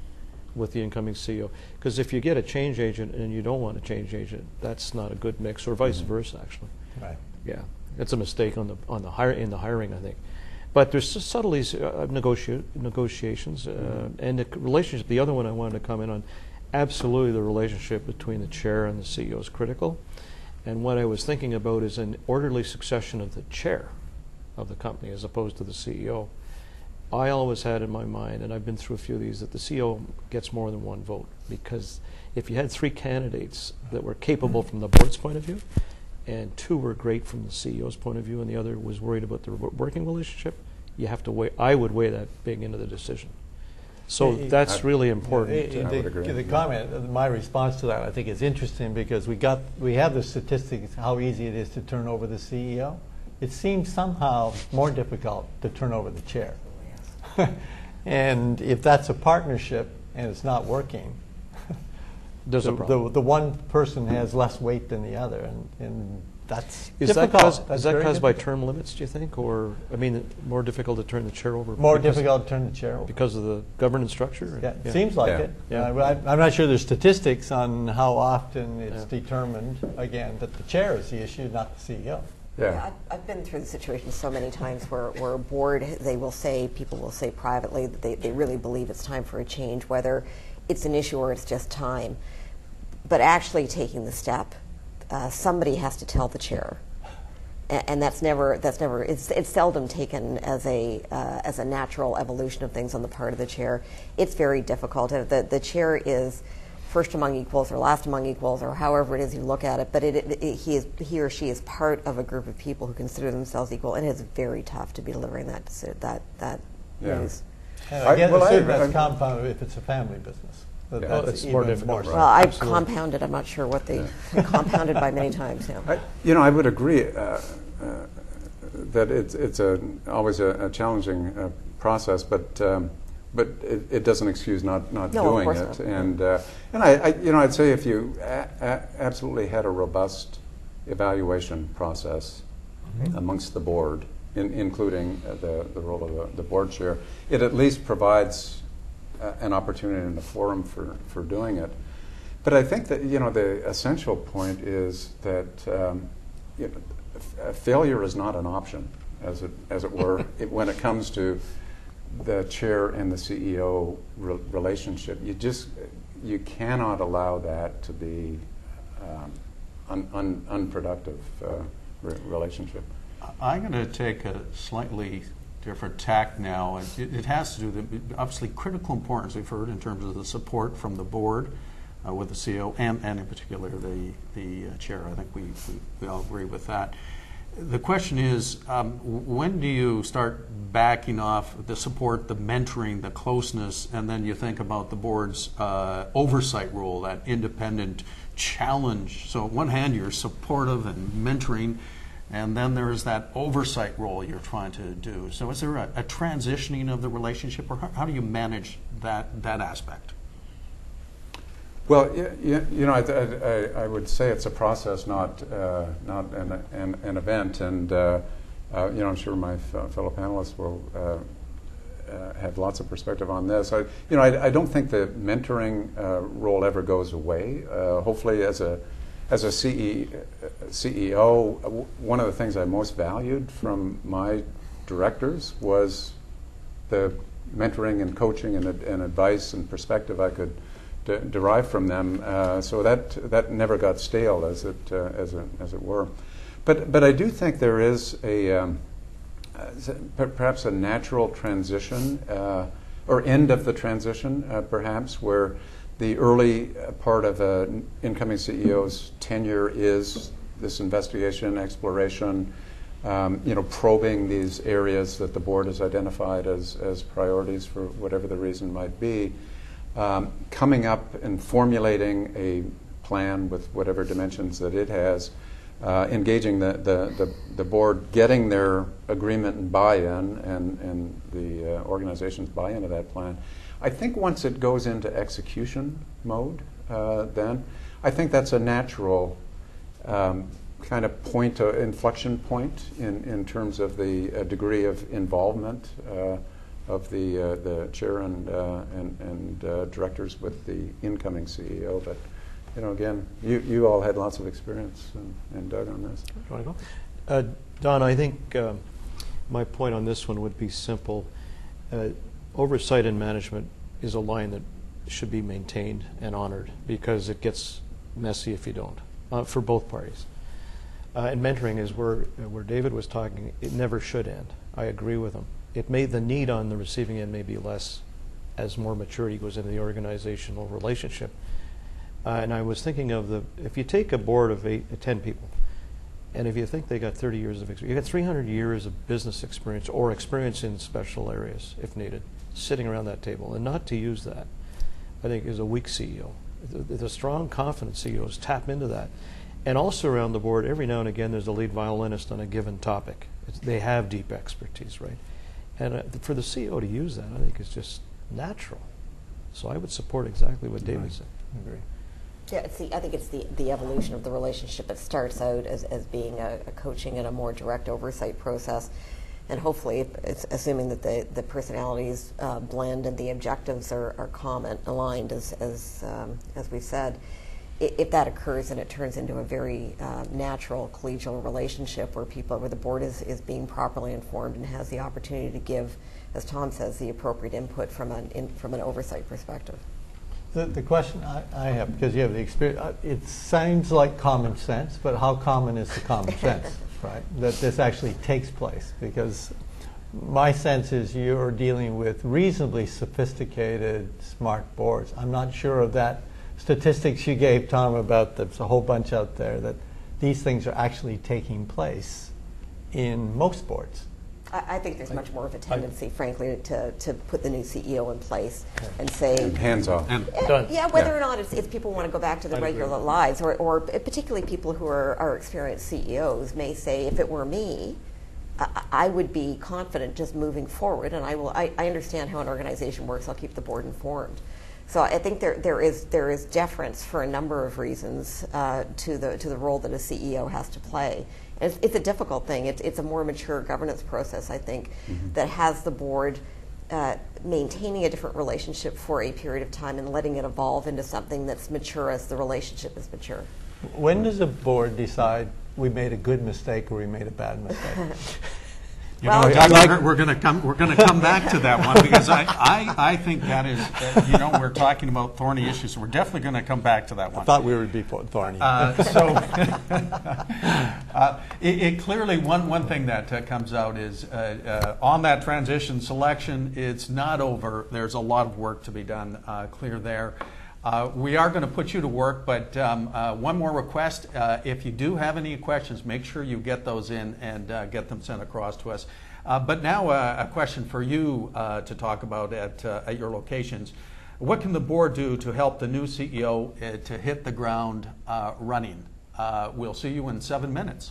Speaker 3: with the incoming CEO. Because if you get a change agent and you don't want a change agent, that's not a good mix, or vice versa, actually.
Speaker 2: Right.
Speaker 3: Yeah, it's a mistake in the hiring, I think. But there's subtleties of negotiations, and the relationship. The other one I wanted to comment on, absolutely, the relationship between the chair and the CEO is critical. And what I was thinking about is an orderly succession of the chair of the company as opposed to the CEO. I always had in my mind, and I've been through a few of these, that the CEO gets more than one vote, because if you had 3 candidates that were capable from the board's point of view, and 2 were great from the CEO's point of view, and the other was worried about the working relationship, you have to weigh. I would weigh that big into the decision. So that's really important.
Speaker 4: I would agree.
Speaker 2: The comment, my response to that, I think, is interesting because we have the statistics how easy it is to turn over the CEO. It seems somehow more difficult to turn over the chair. And if that's a partnership and it's not working,
Speaker 3: There's a problem.
Speaker 2: the one person has less weight than the other, and that's
Speaker 3: Is
Speaker 2: difficult.
Speaker 3: that caused by term limits, do you think? Or, more difficult to turn the chair over?
Speaker 2: More difficult to turn the chair over.
Speaker 3: Because of the governance structure?
Speaker 2: Yeah, it seems like it.
Speaker 3: Yeah.
Speaker 2: I'm not sure there's statistics on how often it's determined, again, that the chair is the issue, not the CEO.
Speaker 4: Yeah.
Speaker 5: I've been through the situation so many times where a board, people will say privately that they really believe it's time for a change, whether it's an issue or it's just time. But actually taking the step, somebody has to tell the chair, and that's never. It's seldom taken as a natural evolution of things on the part of the chair. It's very difficult. The chair is first among equals or last among equals, or however it is you look at it. But he or she is part of a group of people who consider themselves equal, and it's very tough to be delivering that news.
Speaker 2: And again, that's compounded if it's a family business.
Speaker 3: It's more difficult.
Speaker 5: Well, I've compounded. I'm not sure what they compounded by many times now.
Speaker 4: I would agree that it's always a challenging process, but it doesn't excuse not doing it.
Speaker 5: Not.
Speaker 4: And I'd say if you absolutely had a robust evaluation process amongst the board, including the role of the board chair, it at least provides an opportunity and a forum for doing it. But I think that the essential point is that failure is not an option, as it were, when it comes to the chair and the CEO relationship. You cannot allow that to be unproductive relationship.
Speaker 1: I'm going to take a slightly different tack now. It has to do with, obviously, critical importance we've heard in terms of the support from the board with the CEO and in particular the chair. I think we all agree with that. The question is, when do you start backing off the support, the mentoring, the closeness, and then you think about the board's oversight role, that independent challenge? So on one hand, you're supportive and mentoring, and then there's that oversight role you're trying to do. So is there a transitioning of the relationship, or how do you manage that aspect?
Speaker 4: Well, I would say it's a process, not an event. And I'm sure my fellow panelists will have lots of perspective on this. I don't think the mentoring role ever goes away. Hopefully, as a CEO, one of the things I most valued from my directors was the mentoring and coaching and advice and perspective I could derive from them. So that never got stale, as it were. But I do think there is perhaps a natural transition or end of the transition, perhaps, where the early part of an incoming CEO's tenure is this investigation, exploration, probing these areas that the board has identified as priorities for whatever the reason might be, coming up and formulating a plan with whatever dimensions that it has, engaging the board, getting their agreement and buy-in and the organization's buy-in to that plan. I think once it goes into execution mode, then I think that's a natural kind of inflection point in terms of the degree of involvement of the chair and directors with the incoming CEO. But again, you all had lots of experience, and Doug on this.
Speaker 3: Do you want to go? Don, I think my point on this one would be simple. Oversight and management is a line that should be maintained and honored, because it gets messy if you don't, for both parties. And mentoring is where David was talking. It never should end. I agree with him. The need on the receiving end may be less as more maturity goes into the organizational relationship. And I was thinking of if you take a board of 10 people, and if you think they got 30 years of experience, you got 300 years of business experience or experience in special areas, if needed, sitting around that table. And not to use that, I think, is a weak CEO. The strong, confident CEOs tap into that. And also around the board, every now and again, there's a lead violinist on a given topic. They have deep expertise, right? And for the CEO to use that, I think is just natural. So I would support exactly what David said.
Speaker 2: I agree.
Speaker 5: Yeah, I think it's the evolution of the relationship. It starts out as being a coaching and a more direct oversight process, and hopefully, it's assuming that the personalities blend and the objectives are common, aligned, as we've said. If that occurs, and it turns into a very natural collegial relationship where the board is being properly informed and has the opportunity to give, as Tom says, the appropriate input from an oversight perspective.
Speaker 2: The question I have, because you have the experience, it sounds like common sense, but how common is the common sense, right? That this actually takes place, because my sense is you're dealing with reasonably sophisticated, smart boards. I'm not sure of that statistics you gave, Tom, about there's a whole bunch out there that these things are actually taking place in most boards.
Speaker 5: I think there's much more of a tendency, frankly, to put the new CEO in place and say,
Speaker 4: And hands off.
Speaker 5: yeah, whether or not it's people want to go back to their regular lives, or particularly people who are experienced CEOs may say, if it were me, I would be confident just moving forward, and I understand how an organization works. I'll keep the board informed. So I think there is deference for a number of reasons to the role that a CEO has to play. And it's a difficult thing. It's a more mature governance process, I think, that has the board maintaining a different relationship for a period of time and letting it evolve into something that's mature as the relationship is mature.
Speaker 2: When does a board decide we made a good mistake or we made a bad mistake?
Speaker 1: Doug, we're going to come back to that one, because I think that is, we're talking about thorny issues, so we're definitely going to come back to that one.
Speaker 2: I thought we would be thorny.
Speaker 1: It clearly, one thing that comes out is on that transition selection, it's not over. There's a lot of work to be done, clear there. We are going to put you to work, but one more request. If you do have any questions, make sure you get those in and get them sent across to us. But now a question for you to talk about at your locations. What can the board do to help the new CEO to hit the ground running? We'll see you in 7 minutes.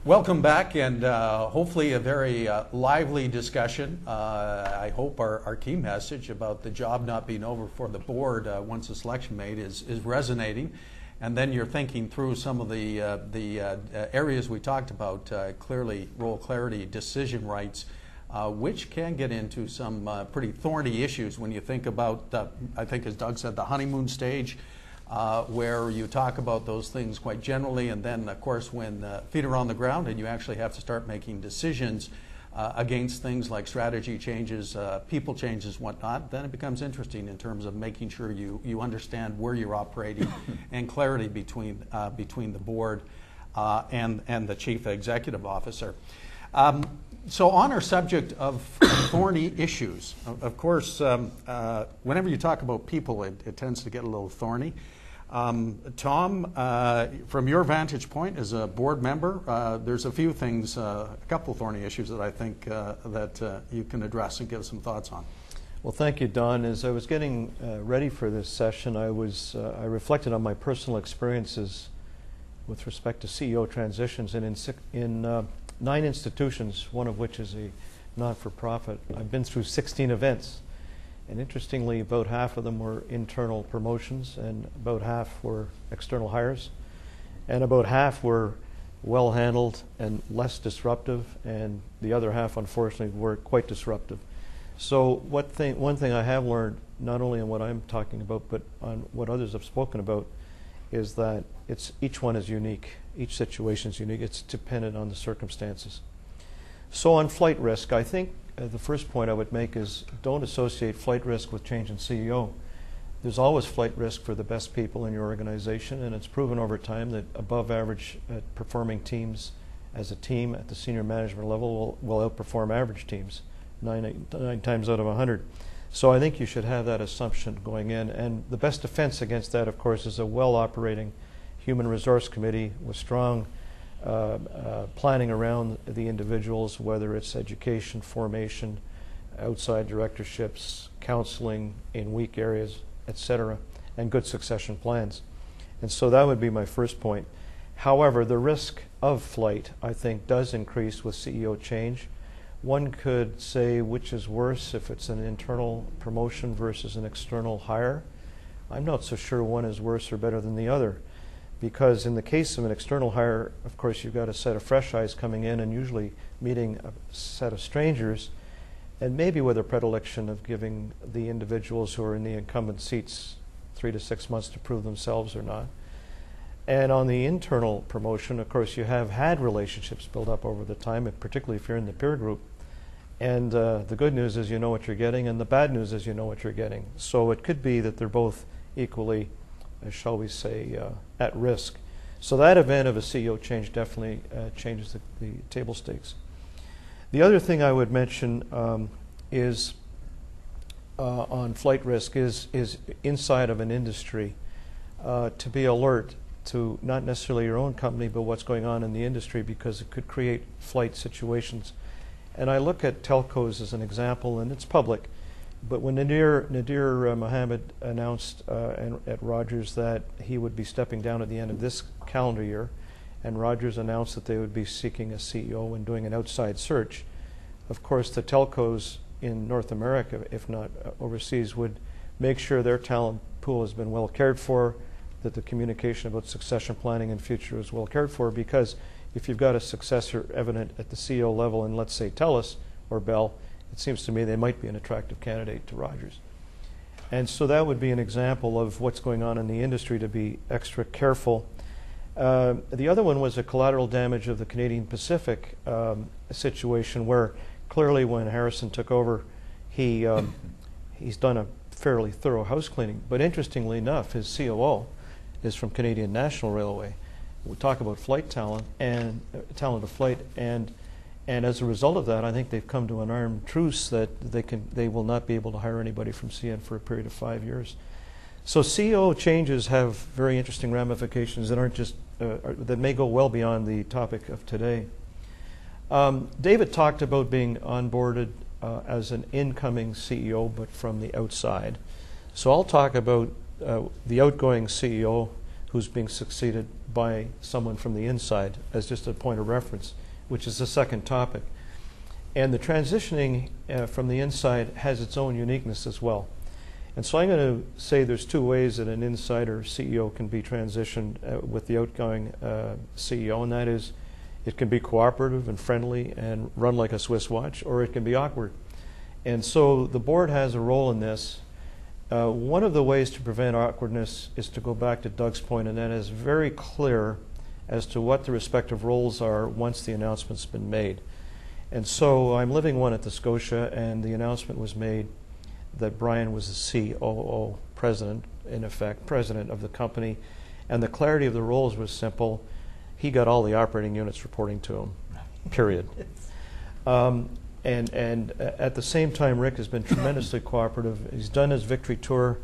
Speaker 1: Welcome back, and hopefully a very lively discussion. I hope our key message about the job not being over for the board once the selection made is resonating. And then you're thinking through some of the areas we talked about, clearly role clarity, decision rights, which can get into some pretty thorny issues when you think about, I think as Doug said, the honeymoon stage, where you talk about those things quite generally, and then of course when feet are on the ground and you actually have to start making decisions against things like strategy changes, people changes, whatnot, then it becomes interesting in terms of making sure you understand where you're operating and clarity between the board and the chief executive officer. So on our subject of thorny issues, of course, whenever you talk about people, it tends to get a little thorny. Tom, from your vantage point as a board member, there's a few things, a couple thorny issues that I think that you can address and give some thoughts on.
Speaker 3: Well, thank you, Don. As I was getting ready for this session, I reflected on my personal experiences with respect to CEO transitions, and in 9 institutions, one of which is a not-for-profit, I've been through 16 events. And interestingly, about half of them were internal promotions, and about half were external hires, and about half were well handled and less disruptive, and the other half, unfortunately, were quite disruptive. So one thing I have learned, not only on what I'm talking about, but on what others have spoken about, is that each one is unique. Each situation is unique. It's dependent on the circumstances. So on flight risk, I think the first point I would make is don't associate flight risk with change in CEO. There's always flight risk for the best people in your organization, and it's proven over time that above average performing teams as a team at the senior management level will outperform average teams 9 times out of 100. So I think you should have that assumption going in, and the best defense against that, of course, is a well-operating human resource committee with strong planning around the individuals, whether it's education, formation, outside directorships, counseling in weak areas, etc., and good succession plans. And so that would be my first point. However, the risk of flight, I think, does increase with CEO change. One could say which is worse, if it's an internal promotion versus an external hire. I'm not so sure one is worse or better than the other, because in the case of an external hire, of course, you've got a set of fresh eyes coming in and usually meeting a set of strangers, and maybe with a predilection of giving the individuals who are in the incumbent seats 3 to 6 months to prove themselves or not. And on the internal promotion, of course, you have had relationships built up over the time, and particularly if you're in the peer group. And the good news is you know what you're getting, and the bad news is you know what you're getting. So it could be that they're both equally, shall we say, at risk. So that event of a CEO change definitely changes the table stakes. The other thing I would mention is on flight risk is inside of an industry to be alert to not necessarily your own company, but what's going on in the industry, because it could create flight situations. And I look at telcos as an example, and it's public. But when Nadir Mohammed announced at Rogers that he would be stepping down at the end of this calendar year, and Rogers announced that they would be seeking a CEO and doing an outside search, of course the telcos in North America, if not overseas, would make sure their talent pool has been well cared for, that the communication about succession planning and future is well cared for, because if you've got a successor evident at the CEO level in, let's say, TELUS or Bell, it seems to me they might be an attractive candidate to Rogers. And so that would be an example of what's going on in the industry to be extra careful. The other one was a collateral damage of the Canadian Pacific situation, where clearly when Harrison took over, he's done a fairly thorough house cleaning. But interestingly enough, his COO is from Canadian National Railway. We talk about flight talent and talent of flight, and as a result of that, I think they've come to an armed truce that they will not be able to hire anybody from CN for a period of 5 years. So CEO changes have very interesting ramifications that aren't just that may go well beyond the topic of today. David talked about being onboarded as an incoming CEO, but from the outside. So I'll talk about the outgoing CEO who's being succeeded by someone from the inside, as just a point of reference, which is the second topic. And the transitioning from the inside has its own uniqueness as well. And so I'm going to say there's two ways that an insider CEO can be transitioned with the outgoing CEO, and that is it can be cooperative and friendly and run like a Swiss watch, or it can be awkward. And so the board has a role in this. One of the ways to prevent awkwardness is to go back to Doug's point, and that is very clear as to what the respective roles are once the announcement's been made. And so I'm living one at the Scotia, and the announcement was made that Brian was the COO, president, in effect, president of the company, and the clarity of the roles was simple. He got all the operating units reporting to him, period. And at the same time, Rick has been tremendously cooperative. He's done his victory tour,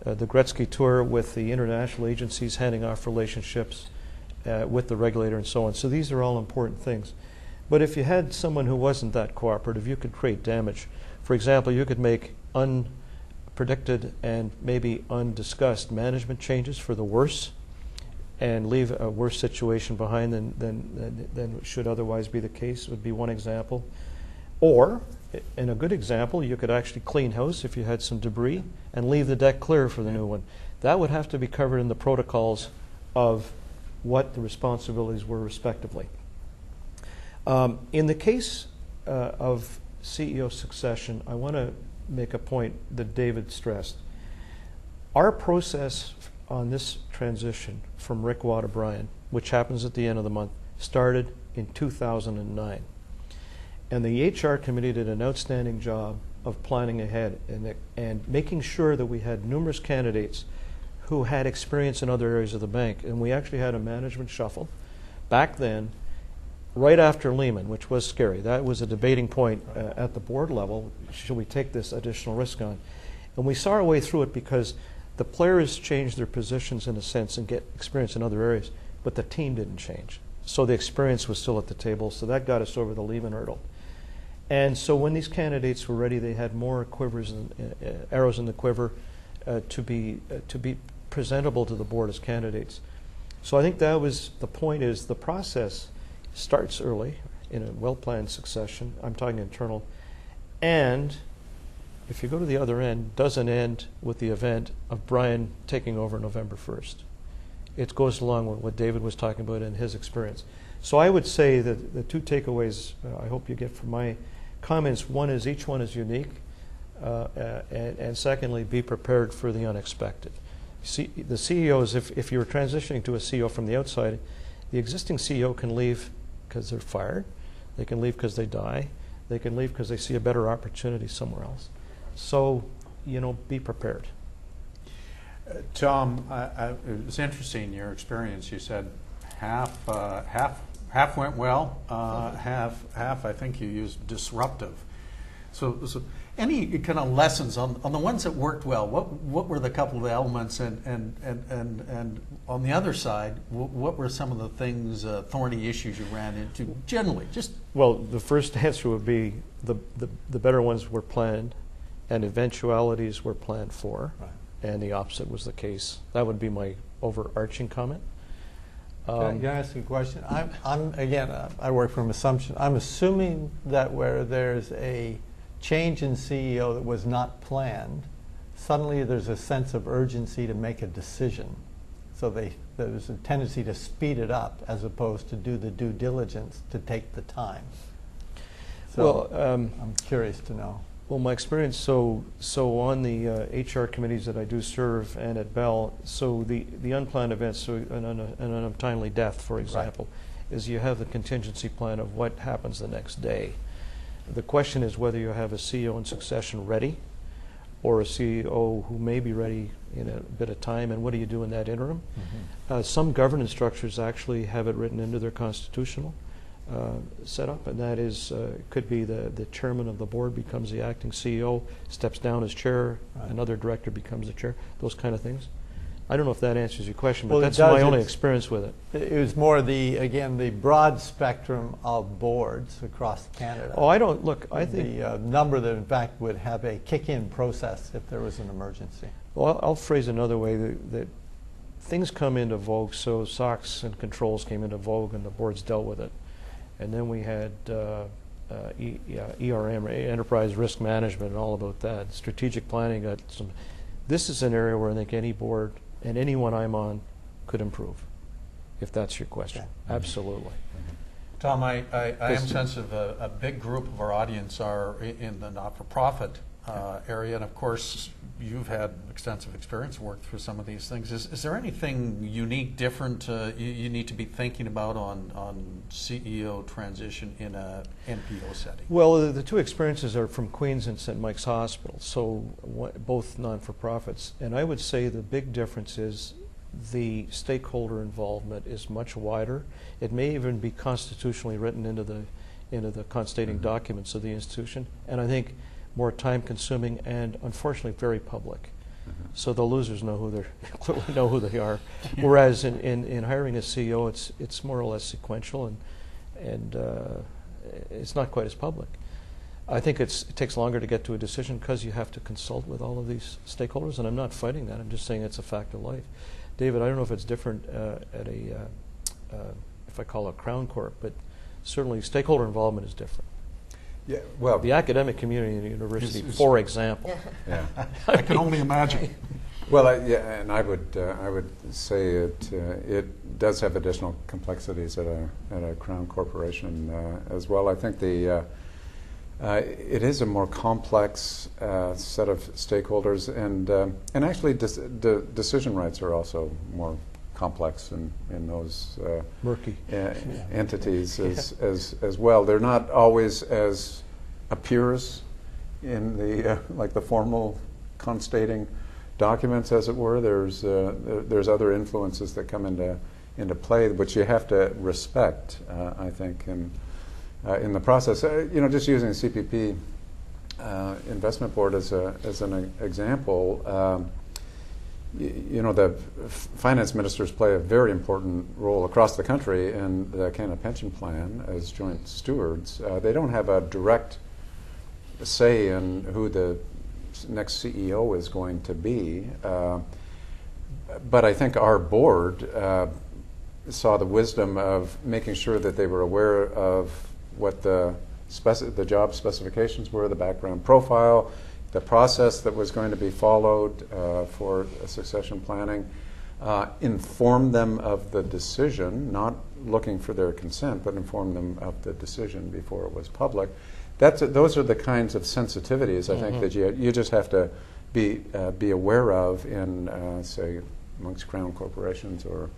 Speaker 3: the Gretzky tour, with the international agencies, handing off relationships with the regulator and so on. So these are all important things. But if you had someone who wasn't that cooperative, you could create damage. For example, you could make unpredicted and maybe undiscussed management changes for the worse and leave a worse situation behind than should otherwise be the case, would be one example. Or, in a good example, you could actually clean house if you had some debris and leave the deck clear for the new one. That would have to be covered in the protocols of what the responsibilities were respectively. In the case of CEO succession, I want to make a point that David stressed. Our process on this transition from Rick Waugh to Brian, which happens at the end of the month, started in 2009. And the HR committee did an outstanding job of planning ahead and making sure that we had numerous candidates who had experience in other areas of the bank. And we actually had a management shuffle back then, right after Lehman, which was scary. That was a debating point at the board level. Should we take this additional risk on? And we saw our way through it because the players changed their positions in a sense and get experience in other areas, but the team didn't change. So the experience was still at the table, so that got us over the Lehman hurdle. And so when these candidates were ready, they had more quivers and arrows in the quiver to be presentable to the board as candidates. So I think that was the point, is the process starts early in a well-planned succession. I'm talking internal. And if you go to the other end, doesn't end with the event of Brian taking over November 1st. It goes along with what David was talking about in his experience. So I would say that the two takeaways I hope you get from my comments, one is each one is unique, and secondly, be prepared for the unexpected. See, the CEOs, if you're transitioning to a CEO from the outside, the existing CEO can leave because they're fired, they can leave because they die, they can leave because they see a better opportunity somewhere else. So, be prepared.
Speaker 1: Tom, it was interesting, your experience. You said half went well, half I think you used disruptive. So any kind of lessons on the ones that worked well? What were the couple of elements, and on the other side, what were some of the things, thorny issues you ran into generally?
Speaker 3: Well, the first answer would be the better ones were planned, and eventualities were planned for, right. And the opposite was the case. That would be my overarching comment.
Speaker 2: Can I ask you a question? I work from assumption. I'm assuming that where there's a change in CEO that was not planned, suddenly there's a sense of urgency to make a decision. So there's a tendency to speed it up as opposed to do the due diligence to take the time. So I'm curious to know.
Speaker 3: Well, my experience, so on the HR committees that I do serve and at Bell, so the unplanned events, so an untimely death, for example, right. Is you have the contingency plan of what happens the next day. The question is whether you have a CEO in succession ready or a CEO who may be ready in a bit of time, and what do you do in that interim? Mm-hmm. Some governance structures actually have it written into their constitutional setup, and that is could be the chairman of the board becomes the acting CEO, steps down as chair, right. Another director becomes the chair, those kind of things. I don't know if that answers your question, but that's my only experience with it.
Speaker 2: It was more the broad spectrum of boards across Canada.
Speaker 3: Oh, I think
Speaker 2: the number that in fact would have a kick-in process if there was an emergency.
Speaker 3: Well, I'll phrase another way that things come into vogue, so SOX and controls came into vogue, and the boards dealt with it. And then we had ERM, Enterprise Risk Management, and all about that. Strategic planning got some. This is an area where I think any board and anyone I'm on could improve, if that's your question.
Speaker 2: Yeah.
Speaker 3: Absolutely.
Speaker 1: Tom, I am sensitive a big group of our audience are in the not-for-profit area, and of course you've had extensive experience, worked through some of these things. Is there anything unique, different you need to be thinking about on CEO transition in a NPO setting?
Speaker 3: Well, the two experiences are from Queens and St. Mike's Hospital, so both non-for-profits. And I would say the big difference is the stakeholder involvement is much wider. It may even be constitutionally written into the constating documents of the institution, and I think more time-consuming and unfortunately very public. So the losers know who they clearly know who they are. Whereas in hiring a CEO, it's more or less sequential, and it's not quite as public. I think it takes longer to get to a decision because you have to consult with all of these stakeholders, and I'm not fighting that. I'm just saying it's a fact of life. David, I don't know if it's different at if I call it Crown Corp, but certainly stakeholder involvement is different.
Speaker 4: Yeah, well,
Speaker 3: The academic community in the university, for example.
Speaker 4: yeah.
Speaker 1: I can only imagine.
Speaker 4: Well, and I would say it does have additional complexities at a Crown corporation as well. I think it is a more complex set of stakeholders, and actually decision rights are also more complex in those
Speaker 3: Murky
Speaker 4: entities as well. They're not always as appears in the like the formal constating documents, as it were. There's other influences that come into play, which you have to respect, I think, in the process. Just using the CPP investment board as an example. The finance ministers play a very important role across the country in the Canada Pension Plan as joint stewards. They don't have a direct say in who the next CEO is going to be, but I think our board saw the wisdom of making sure that they were aware of what the job specifications were, the background profile, the process that was going to be followed for succession planning, inform them of the decision, not looking for their consent, but inform them of the decision before it was public. Those are the kinds of sensitivities I think that you just have to be aware of in, say, amongst Crown corporations or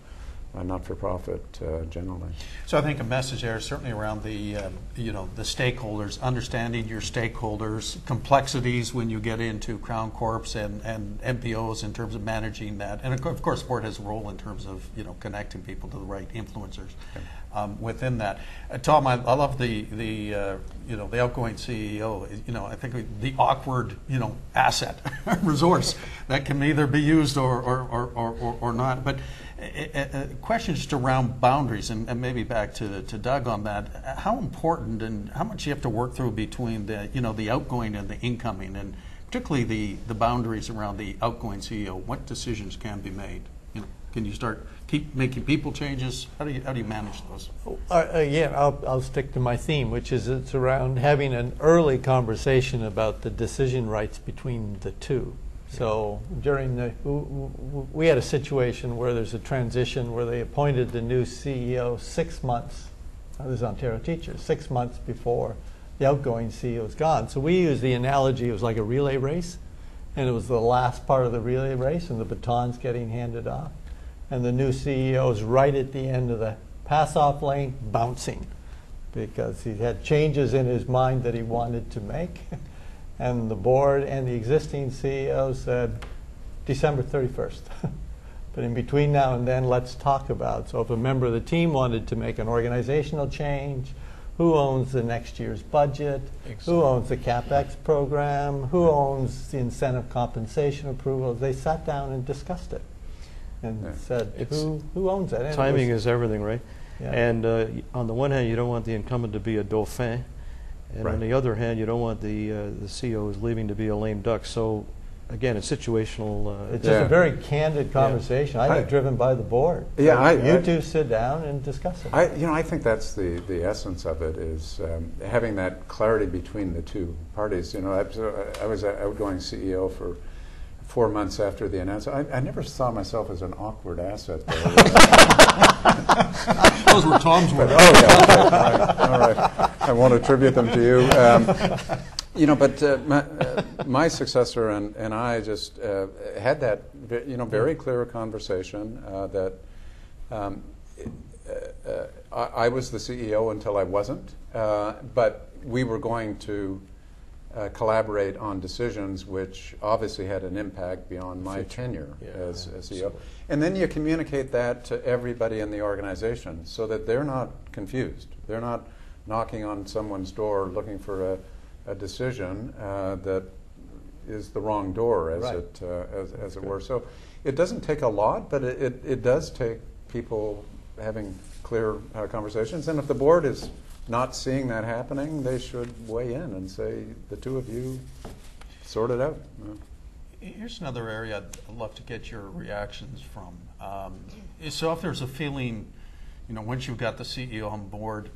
Speaker 4: not-for-profit generally.
Speaker 1: So I think a message there is certainly around the stakeholders, understanding your stakeholders, complexities when you get into Crown Corps and MPOs in terms of managing that, and of course, the board has a role in terms of connecting people to the right influencers within that. Tom, I love the outgoing CEO. I think the awkward asset resource that can either be used or not, but. A question just around boundaries, and maybe back to Doug on that. How important and how much you have to work through between the outgoing and the incoming, and particularly the boundaries around the outgoing CEO. What decisions can be made? Can you keep making people changes? How do you manage those?
Speaker 2: Again, I'll stick to my theme, which is it's around having an early conversation about the decision rights between the two. So we had a situation where there's a transition where they appointed the new CEO 6 months, this is Ontario Teachers, 6 months before the outgoing CEO is gone. So we use the analogy, it was like a relay race, and it was the last part of the relay race and the baton's getting handed off. And the new CEO is right at the end of the pass-off lane, bouncing, because he had changes in his mind that he wanted to make. And the board and the existing CEO said December 31st. But in between now and then, let's talk about. So if a member of the team wanted to make an organizational change, who owns the next year's budget, who owns the CapEx program, who owns the incentive compensation approvals, they sat down and discussed it and said, who owns that? And
Speaker 3: timing is everything, right?
Speaker 2: Yeah.
Speaker 3: And on the one hand, you don't want the incumbent to be a dauphin. And on the other hand, you don't want the CEO who's leaving to be a lame duck. So again, it's situational.
Speaker 2: It's just a very candid conversation. I think driven by the board.
Speaker 4: Yeah,
Speaker 2: you two sit down and discuss it.
Speaker 4: I think that's the essence of it, is having that clarity between the two parties. I was an outgoing CEO for 4 months after the announcement. I never saw myself as an awkward asset there.
Speaker 1: Those were Tom's words.
Speaker 4: Oh, yeah. All right. I won't attribute them to you. But my successor and I just had that very clear conversation that I was the CEO until I wasn't, but we were going to collaborate on decisions which obviously had an impact beyond my tenure as CEO. And then you communicate that to everybody in the organization so that they're not confused. They're not knocking on someone's door looking for a decision that is the wrong door, as it were. So it doesn't take a lot, but it does take people having clear conversations. And if the board is not seeing that happening, they should weigh in and say, the two of you sort it out.
Speaker 1: Here's another area I'd love to get your reactions from. So if there's a feeling, once you've got the CEO on board,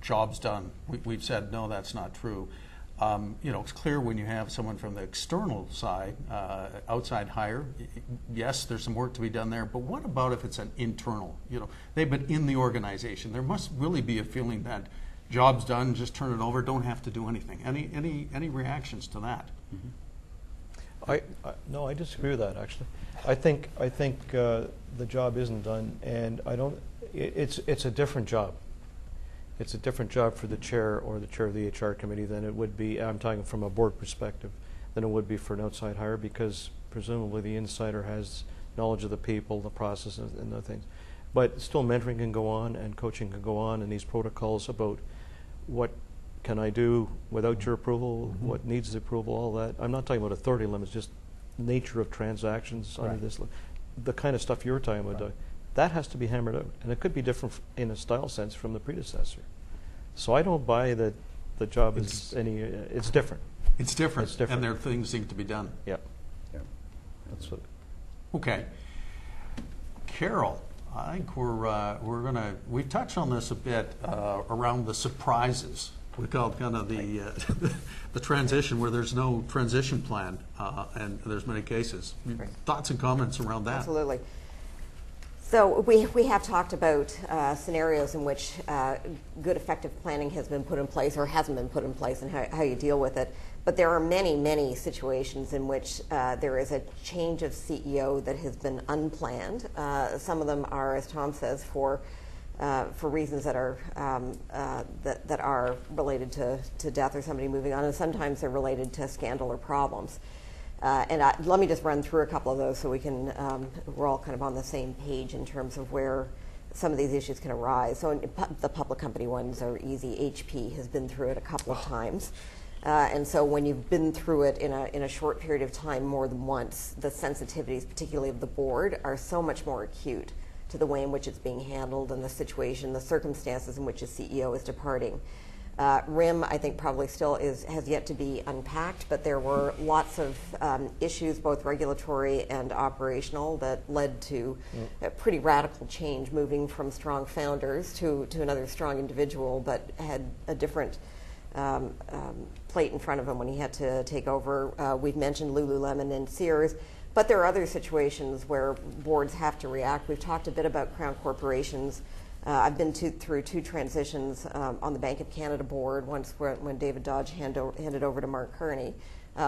Speaker 1: job's done. We've said, no, that's not true. It's clear when you have someone from the external side, outside hire, yes, there's some work to be done there, but what about if it's an internal? They've been in the organization. There must really be a feeling that job's done, just turn it over, don't have to do anything. Any reactions to that?
Speaker 3: Mm-hmm. No, I disagree with that, actually. I think the job isn't done, and it's a different job. It's a different job for the chair or the chair of the HR committee than it would be, I'm talking from a board perspective, than it would be for an outside hire, because presumably the insider has knowledge of the people, the processes, and the things. But still mentoring can go on and coaching can go on, and these protocols about what can I do without your approval, what needs the approval, all that. I'm not talking about authority limits, just nature of transactions under this, the kind of stuff you're talking about, Doug. That has to be hammered out, and it could be different in a style sense from the predecessor. So I don't buy that the job is any. It's different.
Speaker 1: It's different. And there are things seem to be done.
Speaker 3: Yeah. That's what.
Speaker 1: Okay, Carol, I think we've touched on this a bit around the surprises. We call it kind of the transition where there's no transition plan, and there's many cases. Thoughts and comments around that?
Speaker 5: Absolutely. So we have talked about scenarios in which good effective planning has been put in place or hasn't been put in place, and how you deal with it. But there are many situations in which there is a change of CEO that has been unplanned. Some of them are, as Tom says, for reasons that are that are related to death or somebody moving on, and sometimes they're related to scandal or problems. Let me just run through a couple of those so we can, we're all kind of on the same page in terms of where some of these issues can arise. So the public company ones are easy. HP has been through it a couple of times. And so when you've been through it in a short period of time more than once, the sensitivities, particularly of the board, are so much more acute to the way in which it's being handled and the situation, the circumstances in which a CEO is departing. RIM, I think, probably still has yet to be unpacked, but there were lots of issues, both regulatory and operational, that led to a pretty radical change, moving from strong founders to another strong individual, but had a different plate in front of him when he had to take over. We've mentioned Lululemon and Sears, but there are other situations where boards have to react. We've talked a bit about Crown corporations. I've been through two transitions on the Bank of Canada board, once when David Dodge handed over to Mark Kearney,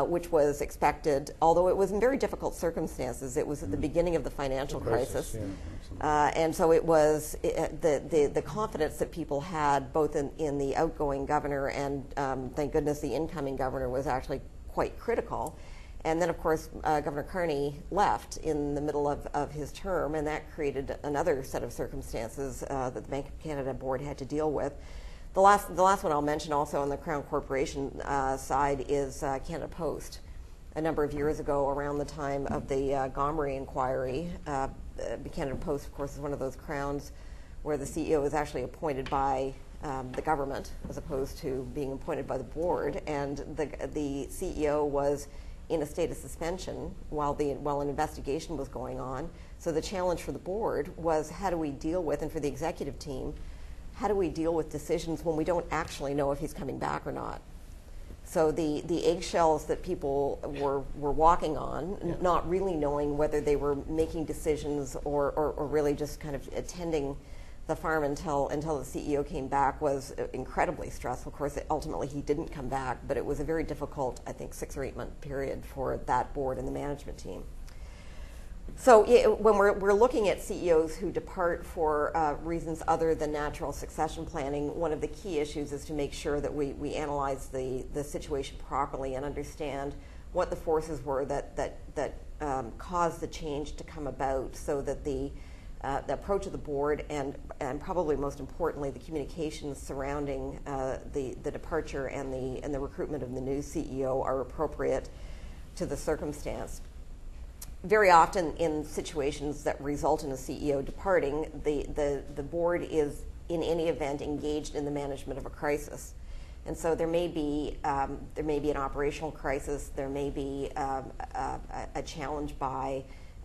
Speaker 5: which was expected, although it was in very difficult circumstances. It was at the beginning of the financial crisis. And so it was the confidence that people had, both in the outgoing governor and, thank goodness, the incoming governor, was actually quite critical. And then, of course, Governor Kearney left in the middle of his term, and that created another set of circumstances that the Bank of Canada board had to deal with. The last one I'll mention also on the Crown Corporation side is Canada Post. A number of years ago, around the time of the Gomery inquiry, Canada Post, of course, is one of those crowns where the CEO is actually appointed by the government as opposed to being appointed by the board, and the CEO was in a state of suspension while an investigation was going on. So the challenge for the board was, how do we deal with, and for the executive team, how do we deal with decisions when we don't actually know if he's coming back or not? So the eggshells that people were walking on, not really knowing whether they were making decisions or really just kind of attending the farm until the CEO came back, was incredibly stressful. Of course, ultimately he didn't come back, but it was a very difficult, I think, 6 or 8 month period for that board and the management team. So when we're looking at CEOs who depart for reasons other than natural succession planning, one of the key issues is to make sure that we analyze the situation properly and understand what the forces were that caused the change to come about, so that the approach of the board and probably most importantly the communications surrounding the departure and the recruitment of the new CEO are appropriate to the circumstance. Very often in situations that result in a CEO departing, the board is in any event engaged in the management of a crisis. And so there may be an operational crisis, there may be a challenge by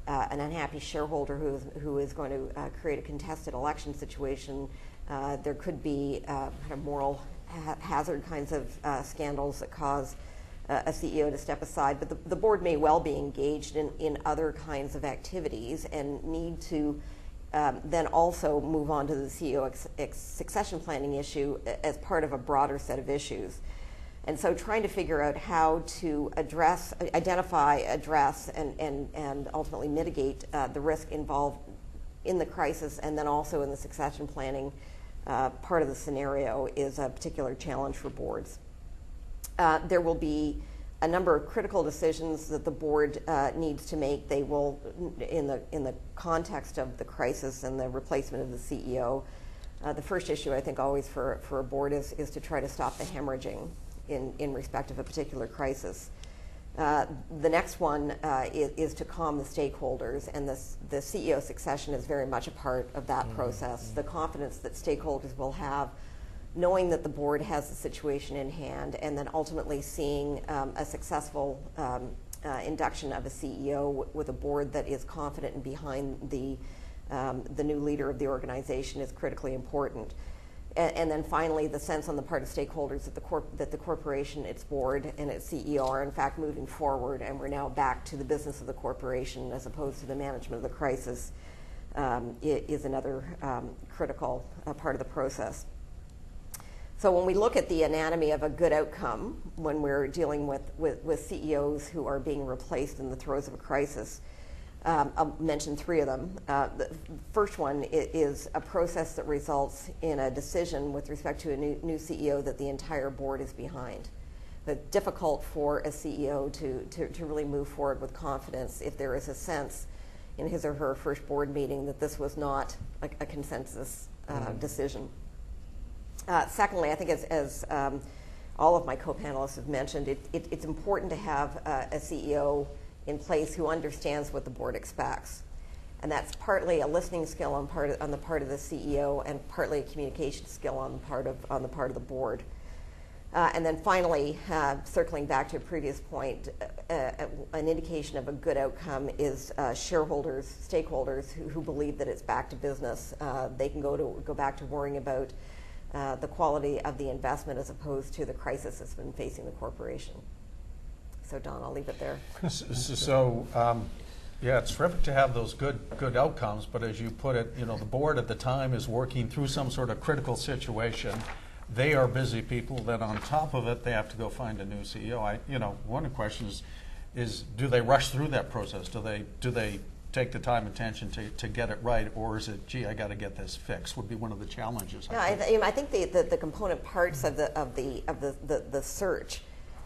Speaker 5: an unhappy shareholder who is going to create a contested election situation. There could be kind of moral hazard kinds of scandals that cause a CEO to step aside, but the board may well be engaged in other kinds of activities and need to then also move on to the CEO succession planning issue as part of a broader set of issues. And so trying to figure out how to identify, address, and ultimately mitigate the risk involved in the crisis and then also in the succession planning part of the scenario is a particular challenge for boards. There will be a number of critical decisions that the board needs to make. They will, in the context of the crisis and the replacement of the CEO, the first issue I think always for a board is to try to stop the hemorrhaging in respect of a particular crisis. The next one is to calm the stakeholders, and the CEO succession is very much a part of that process. The confidence that stakeholders will have knowing that the board has the situation in hand, and then ultimately seeing a successful induction of a CEO with a board that is confident and behind the new leader of the organization is critically important. And then finally, the sense on the part of stakeholders that the corporation, its board, and its CEO are in fact moving forward, and we're now back to the business of the corporation as opposed to the management of the crisis, is another critical part of the process. So when we look at the anatomy of a good outcome when we're dealing with CEOs who are being replaced in the throes of a crisis, I'll mention 3 of them. The first one is a process that results in a decision with respect to a new CEO that the entire board is behind. It's difficult for a CEO to really move forward with confidence if there is a sense in his or her first board meeting that this was not a consensus decision. Secondly, I think as all of my co-panelists have mentioned, it's important to have a CEO in place who understands what the board expects. And that's partly a listening skill on the part of the CEO and partly a communication skill on the part of the board. And then finally, circling back to a previous point, an indication of a good outcome is shareholders, stakeholders who believe that it's back to business. They can go back to worrying about the quality of the investment as opposed to the crisis that's been facing the corporation. So Don, I'll leave it there.
Speaker 1: So yeah, it's terrific to have those good outcomes, but as you put it, the board at the time is working through some sort of critical situation. They are busy people. Then on top of it, they have to go find a new CEO. One of the questions is do they rush through that process? Do they take the time and attention to get it right, or is it, gee, I got to get this fixed? Would be one of the challenges.
Speaker 5: I think the component parts of the search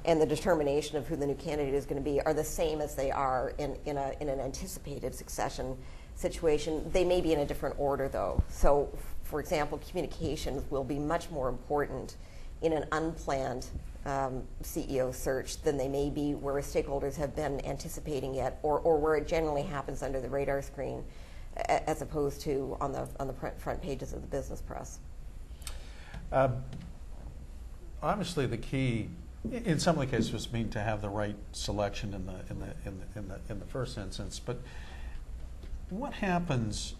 Speaker 5: and the determination of who the new candidate is going to be are the same as they are in an anticipated succession situation. They may be in a different order, though. So, for example, communications will be much more important in an unplanned CEO search than they may be where stakeholders have been anticipating it, or where it generally happens under the radar screen, as opposed to on the front pages of the business press.
Speaker 1: Obviously, the key in some of the cases, mean to have the right selection in the first instance. But what happens?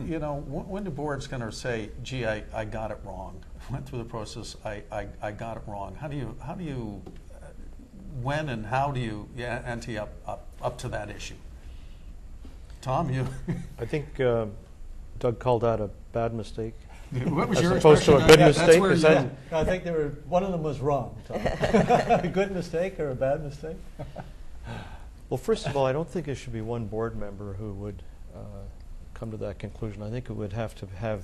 Speaker 1: You know, when the board's going to say, "Gee, I got it wrong. Went through the process. I got it wrong." How do you when and how do you ante up to that issue? Tom, you.
Speaker 3: I think Doug called that a bad mistake.
Speaker 1: What was
Speaker 3: As
Speaker 1: your
Speaker 3: opposed to a
Speaker 1: expression?
Speaker 3: good
Speaker 1: That's
Speaker 3: mistake?
Speaker 1: where
Speaker 3: Is
Speaker 1: you-
Speaker 3: that-
Speaker 2: I think one of them was wrong, Tom. A good mistake or a bad mistake?
Speaker 3: Well, first of all, I don't think it should be one board member who would come to that conclusion. I think it would have to have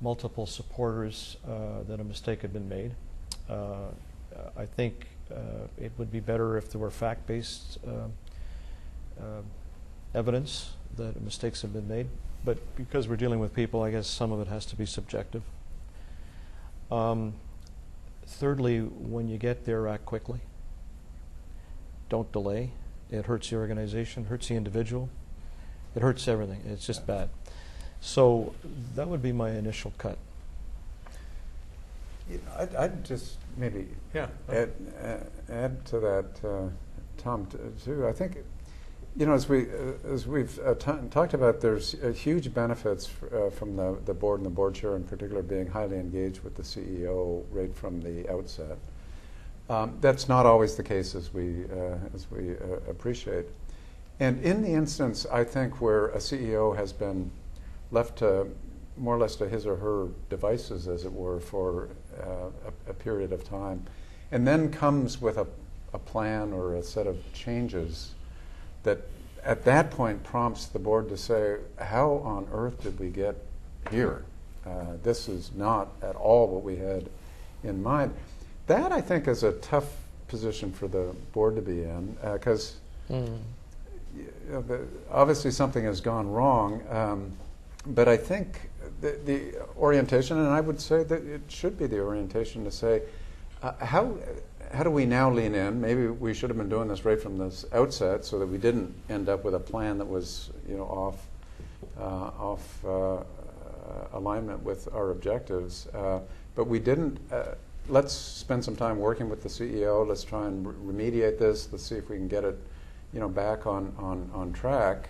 Speaker 3: multiple supporters that a mistake had been made. I think it would be better if there were fact-based evidence that mistakes have been made. But because we're dealing with people, I guess some of it has to be subjective. Thirdly, when you get there, act quickly. Don't delay. It hurts the organization, hurts the individual. It hurts everything. It's just bad. So that would be my initial cut.
Speaker 4: I'd just maybe add to that, Tom, too. I think, you know, as we've talked about, there's huge benefits from the board and the board chair in particular being highly engaged with the CEO right from the outset. That's not always the case, as we appreciate. And in the instance, I think, where a CEO has been left to more or less to his or her devices, as it were, for a period of time, and then comes with a plan or a set of changes that at that point prompts the board to say, how on earth did we get here? This is not at all what we had in mind. That, I think, is a tough position for the board to be in, because obviously something has gone wrong, but I think the orientation, and I would say that it should be the orientation to say, how do we now lean in? Maybe we should have been doing this right from the outset, so that we didn't end up with a plan that was, you know, off alignment with our objectives. But we didn't. Let's spend some time working with the CEO. Let's try and remediate this. Let's see if we can get it, you know, back on track.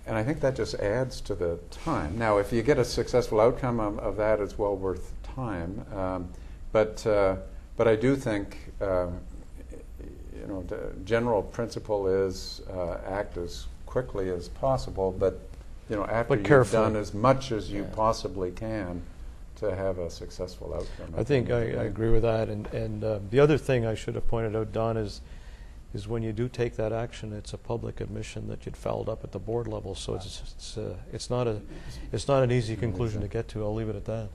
Speaker 4: And I think that just adds to the time. Now, if you get a successful outcome of that, it's well worth time. But I do think, you know, the general principle is act as quickly as possible, but, you know, after you've done as much as you possibly can to have a successful outcome.
Speaker 3: I think I agree with that. And the other thing I should have pointed out, Don, is when you do take that action, it's a public admission that you'd fouled up at the board level. So it's not an easy conclusion to get to. I'll leave it at that.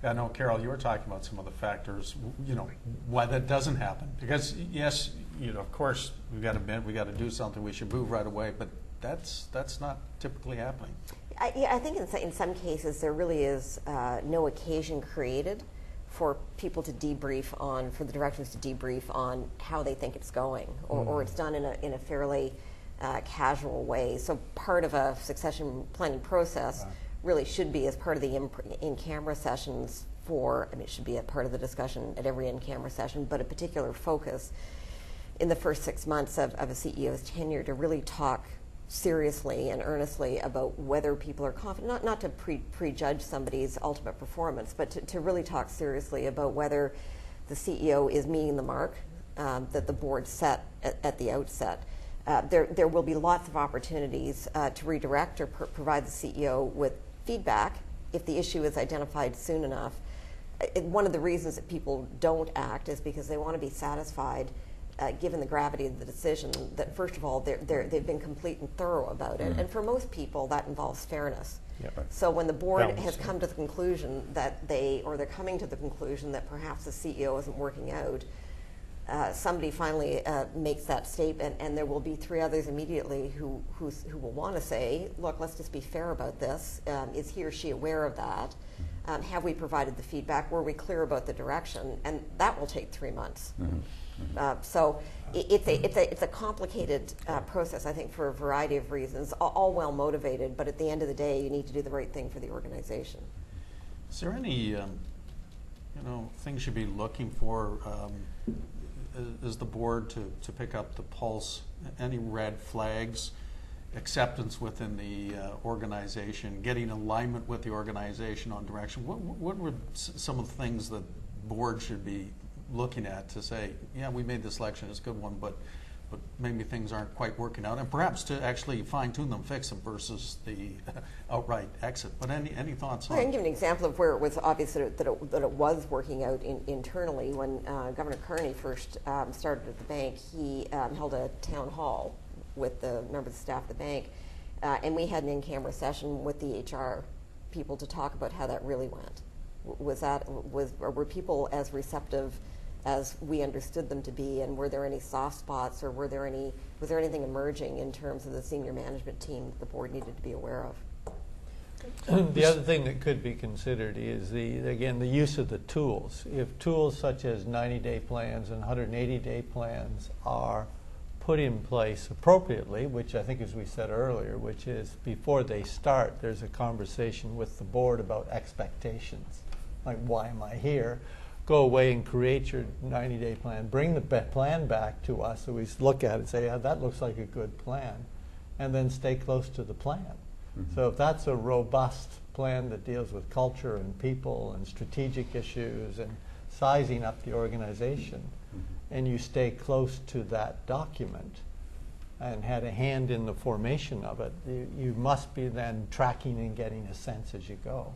Speaker 1: Yeah, no, Carol, you were talking about some of the factors, you know, why that doesn't happen. Because yes, you know, of course, we got to do something. We should move right away, but that's not typically happening.
Speaker 5: I think in some cases there really is no occasion created for people to debrief on, for the directors to debrief on how they think it's going, or it's done in a fairly casual way. So part of a succession planning process really should be as part of the in-camera sessions it should be a part of the discussion at every in-camera session, but a particular focus in the first 6 months of a CEO's tenure to really talk seriously and earnestly about whether people are confident, not to prejudge somebody's ultimate performance, but to really talk seriously about whether the CEO is meeting the mark that the board set at the outset. There will be lots of opportunities to redirect or provide the CEO with feedback if the issue is identified soon enough. One of the reasons that people don't act is because they want to be satisfied, given the gravity of the decision, that first of all they've been complete and thorough about it. And for most people, that involves fairness. So when the board has come to the conclusion that they're coming to the conclusion that perhaps the CEO isn't working out, somebody finally makes that statement, and there will be 3 others immediately who will want to say, look, let's just be fair about this. Is he or she aware of that? Have we provided the feedback? Were we clear about the direction? And that will take 3 months. So it's a complicated process, I think, for a variety of reasons, all well motivated, but at the end of the day, you need to do the right thing for the organization.
Speaker 1: Is there any things you'd be looking for as the board to pick up the pulse? Any red flags? Acceptance within the organization, getting alignment with the organization on direction. What were some of the things that board should be looking at to say, yeah, we made this selection, it's a good one, but maybe things aren't quite working out, and perhaps to actually fine-tune them, fix them, versus the outright exit. But any thoughts on?
Speaker 5: I can give an example of where it was obvious that it was working out internally. When Governor Carney first started at the bank, he held a town hall with the members of staff of the bank, and we had an in-camera session with the HR people to talk about how that really went. Were people as receptive as we understood them to be, and were there any soft spots, or was there anything emerging in terms of the senior management team that the board needed to be aware of?
Speaker 2: The other thing that could be considered is the use of the tools. If tools such as 90-day plans and 180-day plans are put in place appropriately, which I think, as we said earlier, which is before they start, there's a conversation with the board about expectations. Like, why am I here? Go away and create your 90-day plan. Bring the plan back to us so we look at it and say, yeah, that looks like a good plan. And then stay close to the plan. Mm-hmm. So if that's a robust plan that deals with culture and people and strategic issues and sizing up the organization, and you stay close to that document and had a hand in the formation of it, you must be then tracking and getting a sense as you go.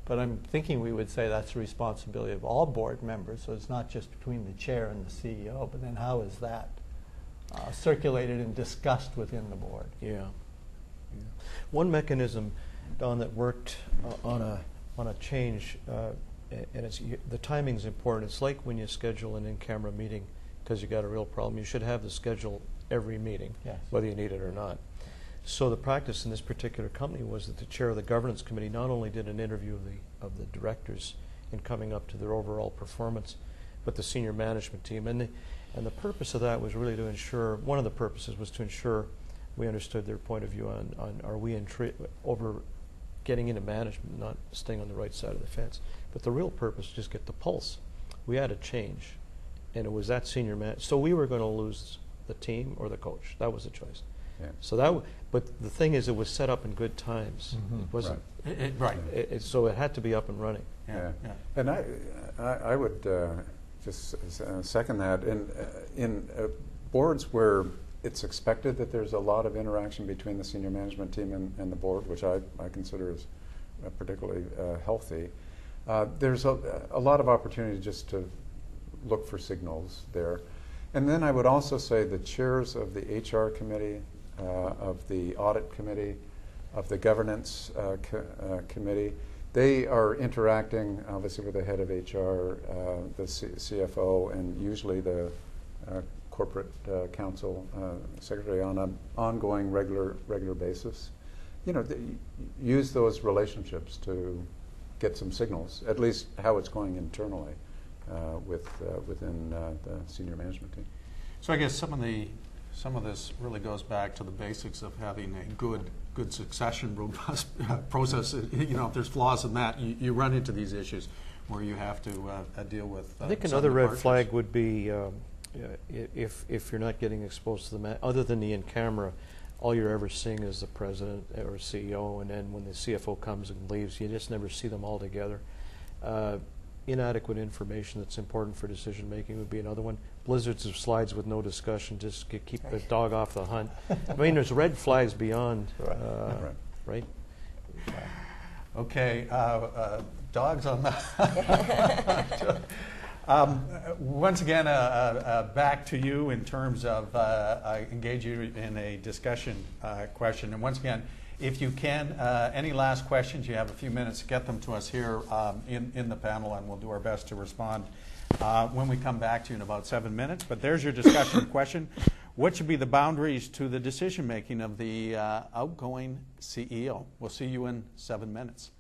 Speaker 2: But I'm thinking we would say that's the responsibility of all board members, so it's not just between the chair and the CEO, but then how is that circulated and discussed within the board?
Speaker 3: Yeah. One mechanism, Don, that worked on a change, and the timing's important. It's like when you schedule an in-camera meeting because you got a real problem. You should have the schedule every meeting, yes, whether you need it or not. So the practice in this particular company was that the chair of the governance committee not only did an interview of the directors in coming up to their overall performance, but the senior management team. And the purpose of that was really to ensure, one of the purposes was to ensure we understood their point of view on are we over getting into management, not staying on the right side of the fence. But the real purpose was just get the pulse. We had a change, and it was that senior man. So we were going to lose the team or the coach. That was the choice. Yeah. So but the thing is, it was set up in good times. Mm-hmm. It wasn't right. So it had to be up and running.
Speaker 4: Yeah. And I would just second that. In boards where it's expected that there's a lot of interaction between the senior management team and the board, which I consider as particularly healthy, there's a lot of opportunity just to look for signals there. And then I would also say the chairs of the HR committee, of the audit committee, of the governance committee, they are interacting obviously with the head of HR, the CFO, and usually the corporate counsel secretary on an ongoing regular basis. Use those relationships to get some signals, at least how it's going internally within the senior management team.
Speaker 1: So I guess some of this really goes back to the basics of having a good succession, robust process. If there's flaws in that, you run into these issues where you have to deal with.
Speaker 3: I think another red flag would be if you're not getting exposed to the other than the in-camera, all you're ever seeing is the president or CEO, and then when the CFO comes and leaves, you just never see them all together. Inadequate information that's important for decision making would be another one. Blizzards of slides with no discussion, just keep the dog off the hunt. I mean, there's red flags beyond, right?
Speaker 1: Okay, dogs on the once again, back to you in terms of I engage you in a discussion question. And once again, if you can, any last questions, you have a few minutes, get them to us here in the panel, and we'll do our best to respond when we come back to you in about 7 minutes. But there's your discussion question. What should be the boundaries to the decision making of the outgoing CEO? We'll see you in 7 minutes.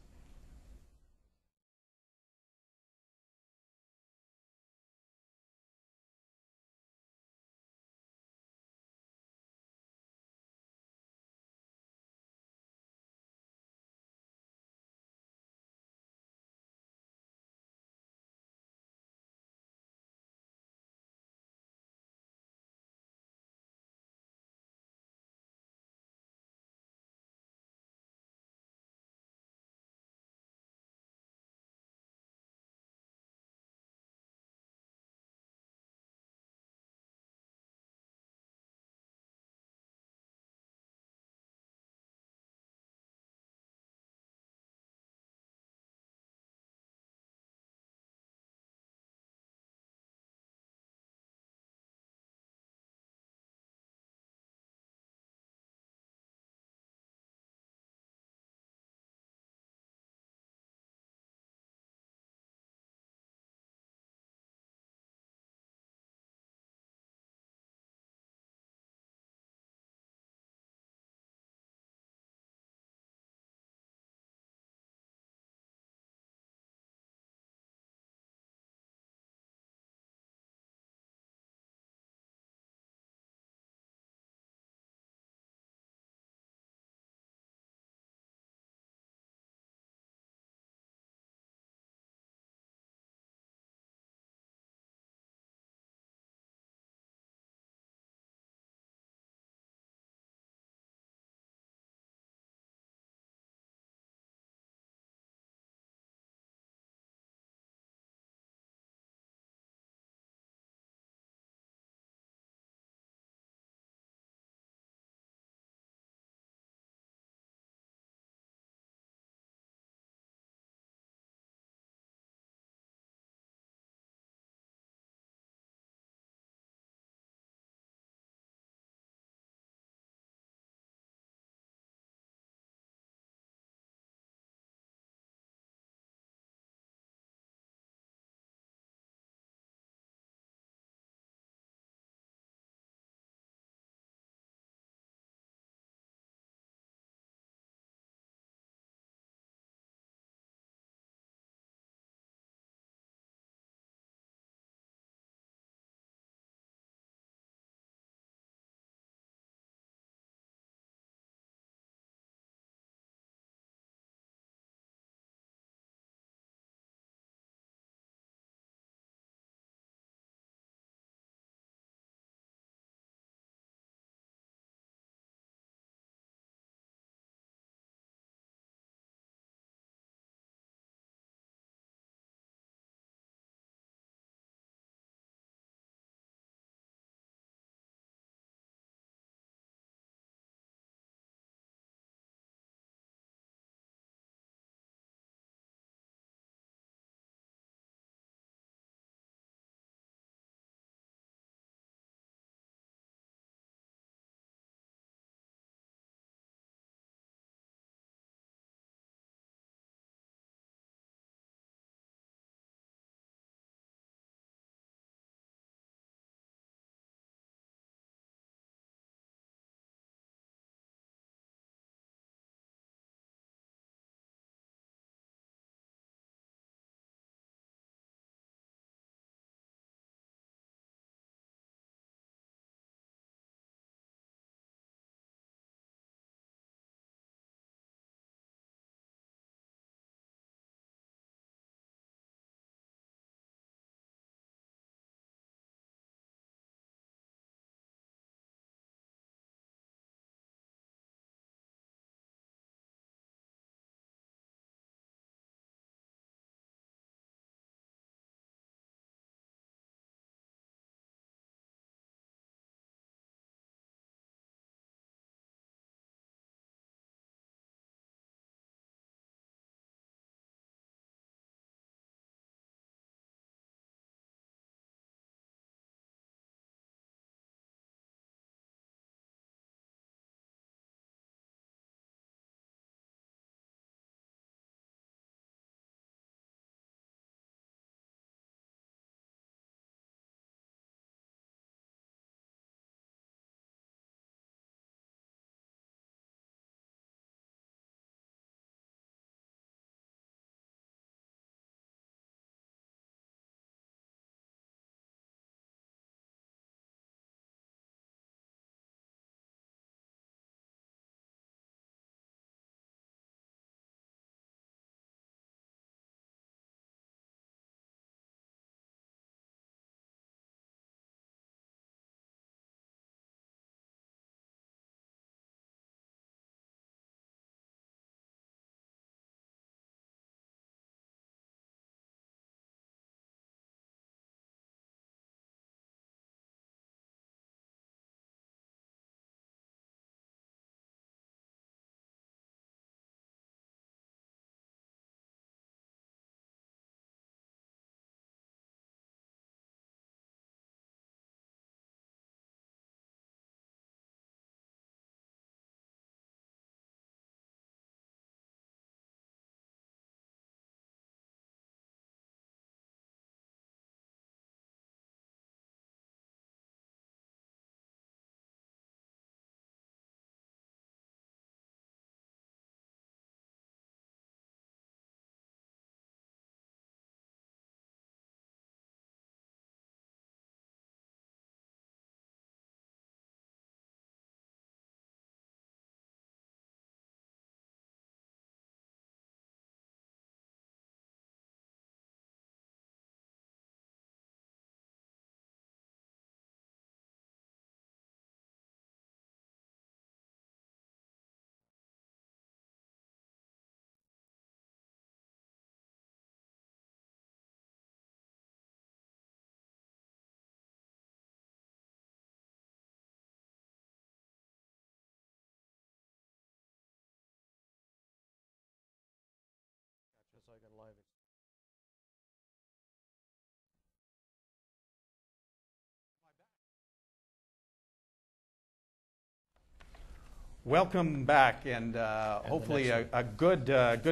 Speaker 1: Welcome back, and hopefully a good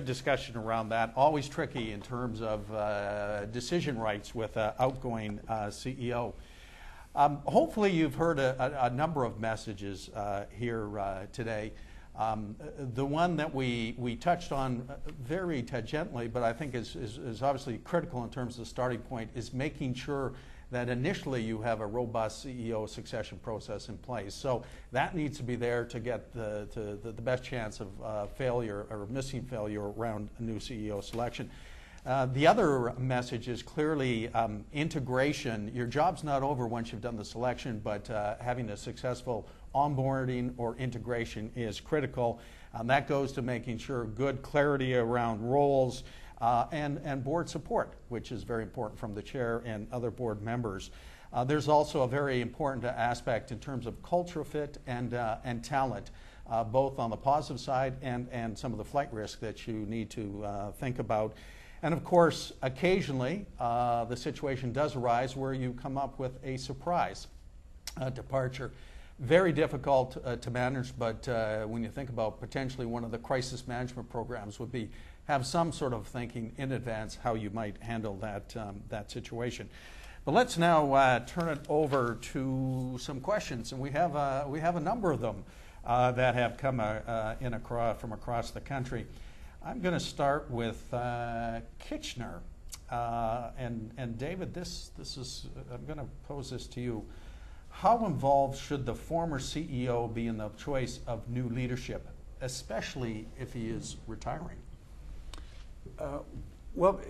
Speaker 1: discussion around that. Always tricky in terms of decision rights with outgoing CEO. Hopefully you've heard a number of messages here today. The one that we touched on very tangentially, but I think is obviously critical in terms of the starting point, is making sure that initially you have a robust CEO succession process in place. So that needs to be there to get the best chance of failure or missing failure around a new CEO selection. The other message is clearly integration. Your job's not over once you've done the selection, but having a successful onboarding or integration is critical. That goes to making sure good clarity around roles, and board support, which is very important from the chair and other board members. There's also a very important aspect in terms of culture fit and talent, both on the positive side and some of the flight risk that you need to think about. And of course, occasionally, the situation does arise where you come up with a surprise departure. Very difficult to manage, but when you think about potentially one of the crisis management programs would be have some sort of thinking in advance how you might handle that situation. But let's now turn it over to some questions, and we have a number of them that have come from across the country. I'm going to start with Kitchener, and David. This is I'm going to pose this to you. How involved should the former CEO be in the choice of new leadership, especially if he is retiring?
Speaker 4: Well,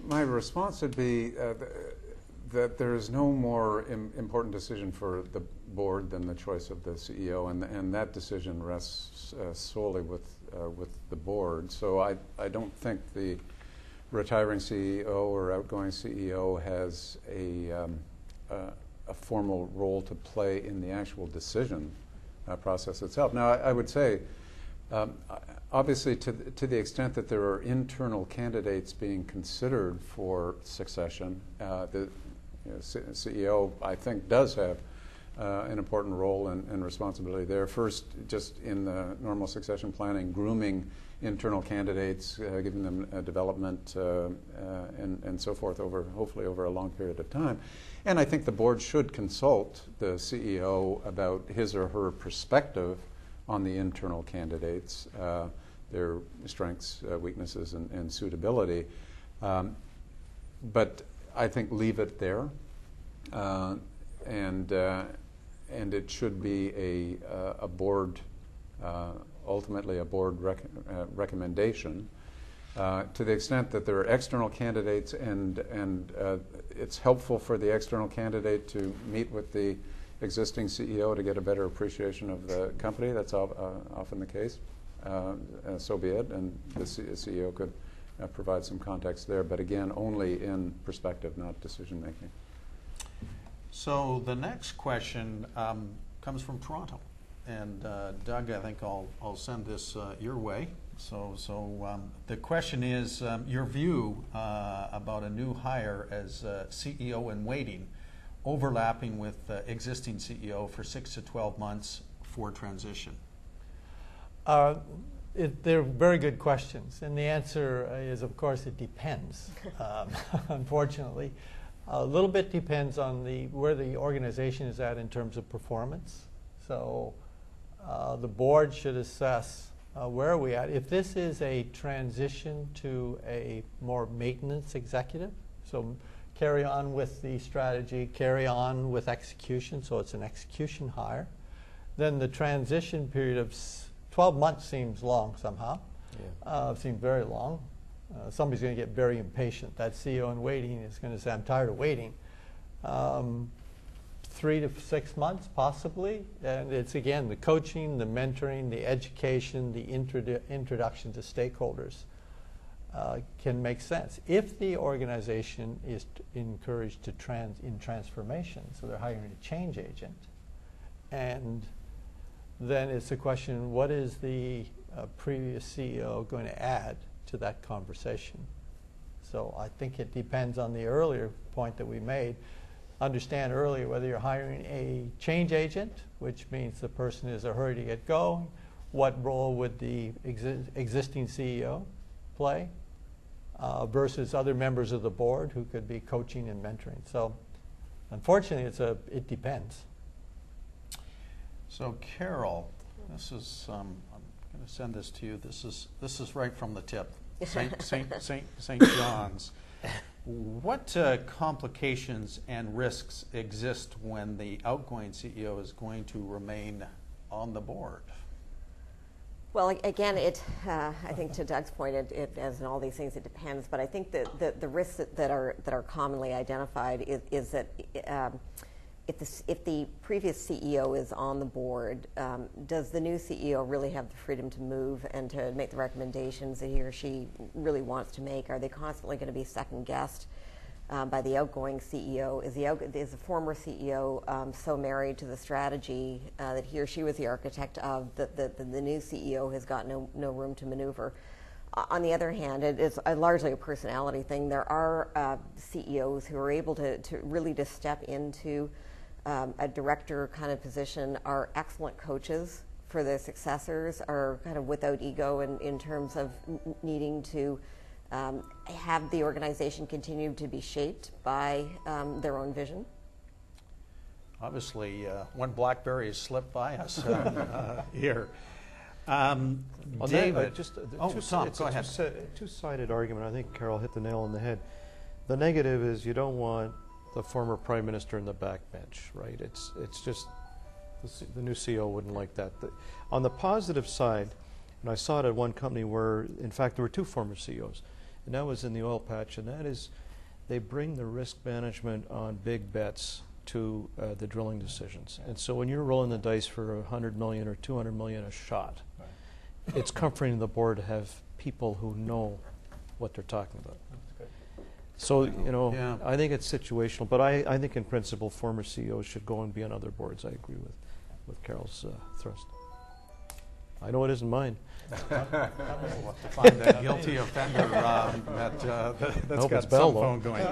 Speaker 4: my response would be that there is no more important decision for the board than the choice of the CEO, and that decision rests solely with the board. So I don't think the retiring CEO or outgoing CEO has a formal role to play in the actual decision process itself. Now, I would say, obviously, to the extent that there are internal candidates being considered for succession, the CEO, I think, does have an important role and responsibility there. First, just in the normal succession planning, grooming internal candidates, giving them development and so forth hopefully over a long period of time. And I think the board should consult the CEO about his or her perspective on the internal candidates, their strengths, weaknesses, and suitability. But I think leave it there, and it should be a board, ultimately a board recommendation. To the extent that there are external candidates and it's helpful for the external candidate to meet with the existing CEO to get a better appreciation of the company, that's often the case, so be it, and the CEO could provide some context there, but again, only in perspective, not decision making.
Speaker 1: So the next question comes from Toronto, and Doug, I think I'll send this your way. So the question is your view about a new hire as CEO in waiting, overlapping with existing CEO for 6 to 12 months for transition.
Speaker 2: They're very good questions, and the answer is, of course, it depends. Unfortunately, a little bit depends on where the organization is at in terms of performance. So the board should assess where are we at. If this is a transition to a more maintenance executive, so carry on with the strategy, carry on with execution, so it's an execution hire, then the transition period of 12 months seems long somehow. Yeah. Seems very long. Somebody's going to get very impatient. That CEO in waiting is going to say, I'm tired of waiting. 3 to 6 months, possibly. And it's, again, the coaching, the mentoring, the education, the introduction to stakeholders can make sense. If the organization is encouraged to in transformation, so they're hiring a change agent, and then it's a question, what is the previous CEO going to add to that conversation? So I think it depends on the earlier point that we made. understand earlier whether you're hiring a change agent, which means the person is in a hurry to get going. What role would the existing CEO play versus other members of the board who could be coaching and mentoring? So unfortunately, it depends.
Speaker 1: So Carol, this is I'm going to send this to you. This is right from the tip. St. John's. What complications and risks exist when the outgoing CEO is going to remain on the board?
Speaker 5: Well, again, I think to Doug's point, as in all these things, it depends. But I think that the risks that are commonly identified is that if the previous CEO is on the board, does the new CEO really have the freedom to move and to make the recommendations that he or she really wants to make? Are they constantly going to be second-guessed by the outgoing CEO? Is the former CEO so married to the strategy that he or she was the architect of that the new CEO has got no room to maneuver? On the other hand, it is largely a personality thing. There are CEOs who are able to really just step into a director kind of position, are excellent coaches for their successors, are kind of without ego in terms of needing to have the organization continue to be shaped by their own vision.
Speaker 1: Obviously, one BlackBerry has slipped by us here. David, Tom, go ahead.
Speaker 3: It's a two-sided argument. I think Carol hit the nail on the head. The negative is you don't want the former prime minister in the backbench, right? It's just the new CEO wouldn't like that. On the positive side, and I saw it at one company where, in fact, there were two former CEOs, and that was in the oil patch, and that is they bring the risk management on big bets to the drilling decisions. And so when you're rolling the dice for $100 million or $200 million a shot, it's comforting the board to have people who know what they're talking about. So,
Speaker 1: Yeah.
Speaker 3: I think it's situational, but I think in principle former CEOs should go and be on other boards. I agree with Carol's thrust. I know it isn't mine.
Speaker 1: We'll have to find that guilty offender that's got some phone going.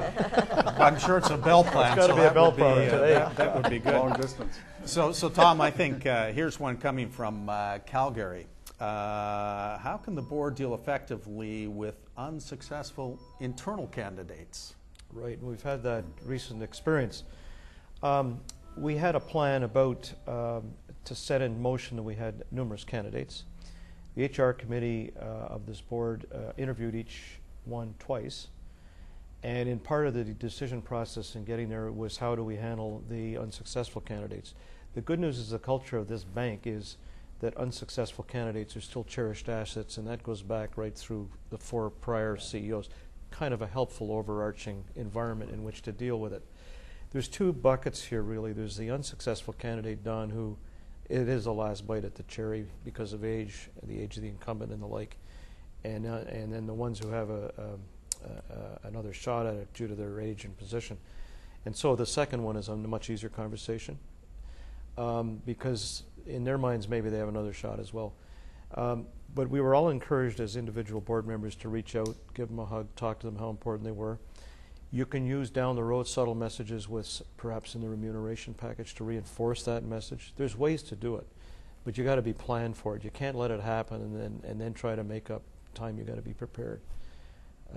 Speaker 1: I'm sure it's a bell plan.
Speaker 3: It's got to be a bell product today.
Speaker 1: That would be good.
Speaker 4: Long distance.
Speaker 1: So Tom, I think here's one coming from Calgary. How can the board deal effectively with unsuccessful internal candidates?
Speaker 3: Right, and we've had that recent experience. We had a plan about to set in motion that we had numerous candidates. The HR committee of this board interviewed each one twice, and in part of the decision process in getting there was how do we handle the unsuccessful candidates. The good news is the culture of this bank is that unsuccessful candidates are still cherished assets, and that goes back right through the four prior CEOs. Kind of a helpful overarching environment in which to deal with it. There's two buckets here, really. There's the unsuccessful candidate, Don, who it is the last bite at the cherry because of age, the age of the incumbent and the like, and then the ones who have another shot at it due to their age and position. And so the second one is a much easier conversation because in their minds maybe they have another shot as well. But we were all encouraged as individual board members to reach out, give them a hug, talk to them how important they were. You can use down the road subtle messages with perhaps in the remuneration package to reinforce that message. There's ways to do it, but you got to be planned for it. You can't let it happen and then try to make up time. You got to be prepared.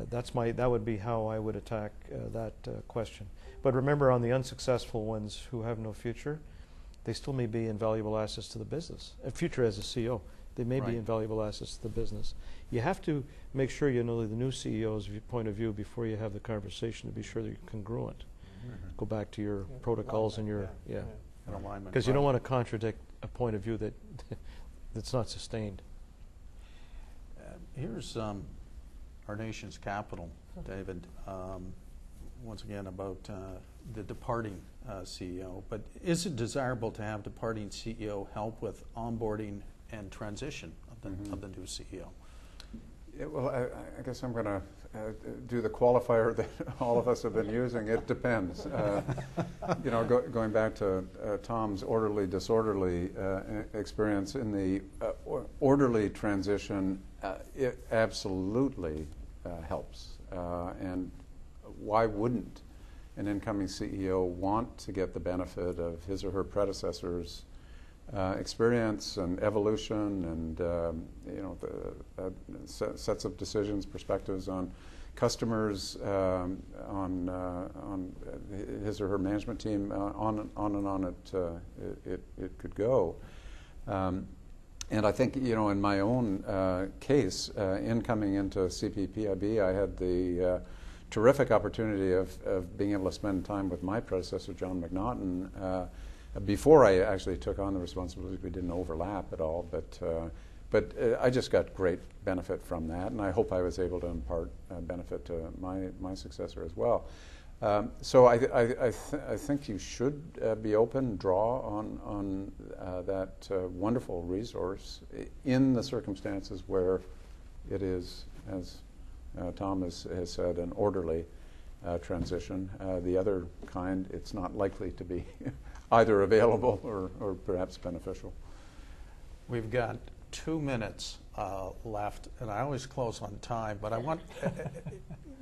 Speaker 3: That would be how I would attack that question. But remember, on the unsuccessful ones who have no future, they still may be invaluable assets to the business. A future as a CEO, they may be invaluable assets to the business. You have to make sure you know the new CEO's point of view before you have the conversation to be sure that you're congruent. Mm-hmm. Go back to your protocols and your
Speaker 1: alignment.
Speaker 3: Because you don't want to contradict a point of view that's not sustained.
Speaker 1: Here's our nation's capital, David. Once again about the departing CEO, but is it desirable to have departing CEO help with onboarding and transition of the new CEO?
Speaker 4: Yeah, well, I guess I'm going to do the qualifier that all of us have been using. It depends. Going back to Tom's orderly, disorderly experience, in the orderly transition, it absolutely helps. And why wouldn't an incoming CEO want to get the benefit of his or her predecessor's experience and evolution and the sets of decisions, perspectives on customers, on his or her management team, on and on it could go. And I think, in my own case, in coming into CPPIB, I had the terrific opportunity of being able to spend time with my predecessor, John McNaughton, before I actually took on the responsibility. We didn't overlap at all, but I just got great benefit from that, and I hope I was able to impart benefit to my successor as well. So I think you should be open, draw on that wonderful resource in the circumstances where it is, as Tom has said, an orderly transition. The other kind, it's not likely to be either available or perhaps beneficial.
Speaker 1: We've got 2 minutes left, and I always close on time, but I want,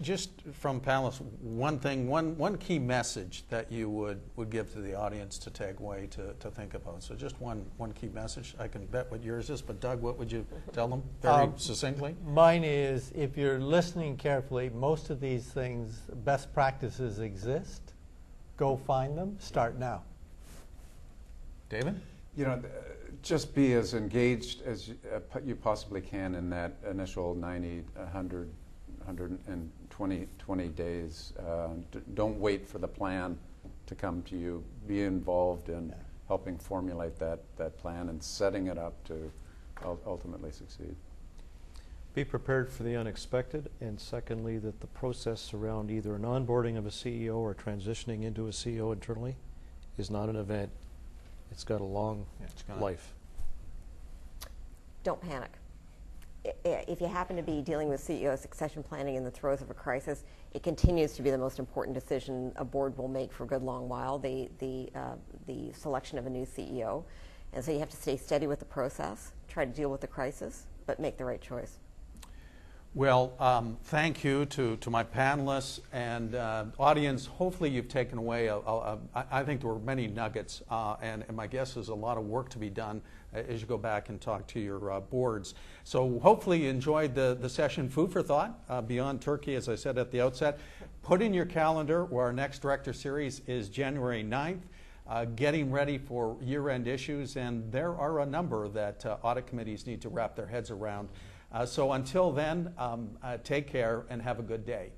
Speaker 1: just from panelists, one key message that you would give to the audience to take away to think about. So just one key message. I can bet what yours is, but Doug, what would you tell them very succinctly?
Speaker 2: Mine is, if you're listening carefully, most of these things, best practices exist. Go find them. Start now.
Speaker 1: David?
Speaker 4: Just be as engaged as you possibly can in that initial 90, 100, 120 days. Don't wait for the plan to come to you. Be involved in helping formulate that plan and setting it up to ultimately succeed.
Speaker 3: Be prepared for the unexpected, and secondly, that the process around either an onboarding of a CEO or transitioning into a CEO internally is not an event. It's got a long life.
Speaker 5: Don't panic. If you happen to be dealing with CEO succession planning in the throes of a crisis, it continues to be the most important decision a board will make for a good long while, the selection of a new CEO. And so you have to stay steady with the process, try to deal with the crisis, but make the right choice.
Speaker 1: Well, thank you to my panelists and audience. Hopefully you've taken away, I think there were many nuggets, and my guess is a lot of work to be done as you go back and talk to your boards. So hopefully you enjoyed the session. Food for thought, Beyond Turkey, as I said at the outset. Put in your calendar where our next director series is January 9th. Getting ready for year-end issues, and there are a number that audit committees need to wrap their heads around. So until then, take care and have a good day.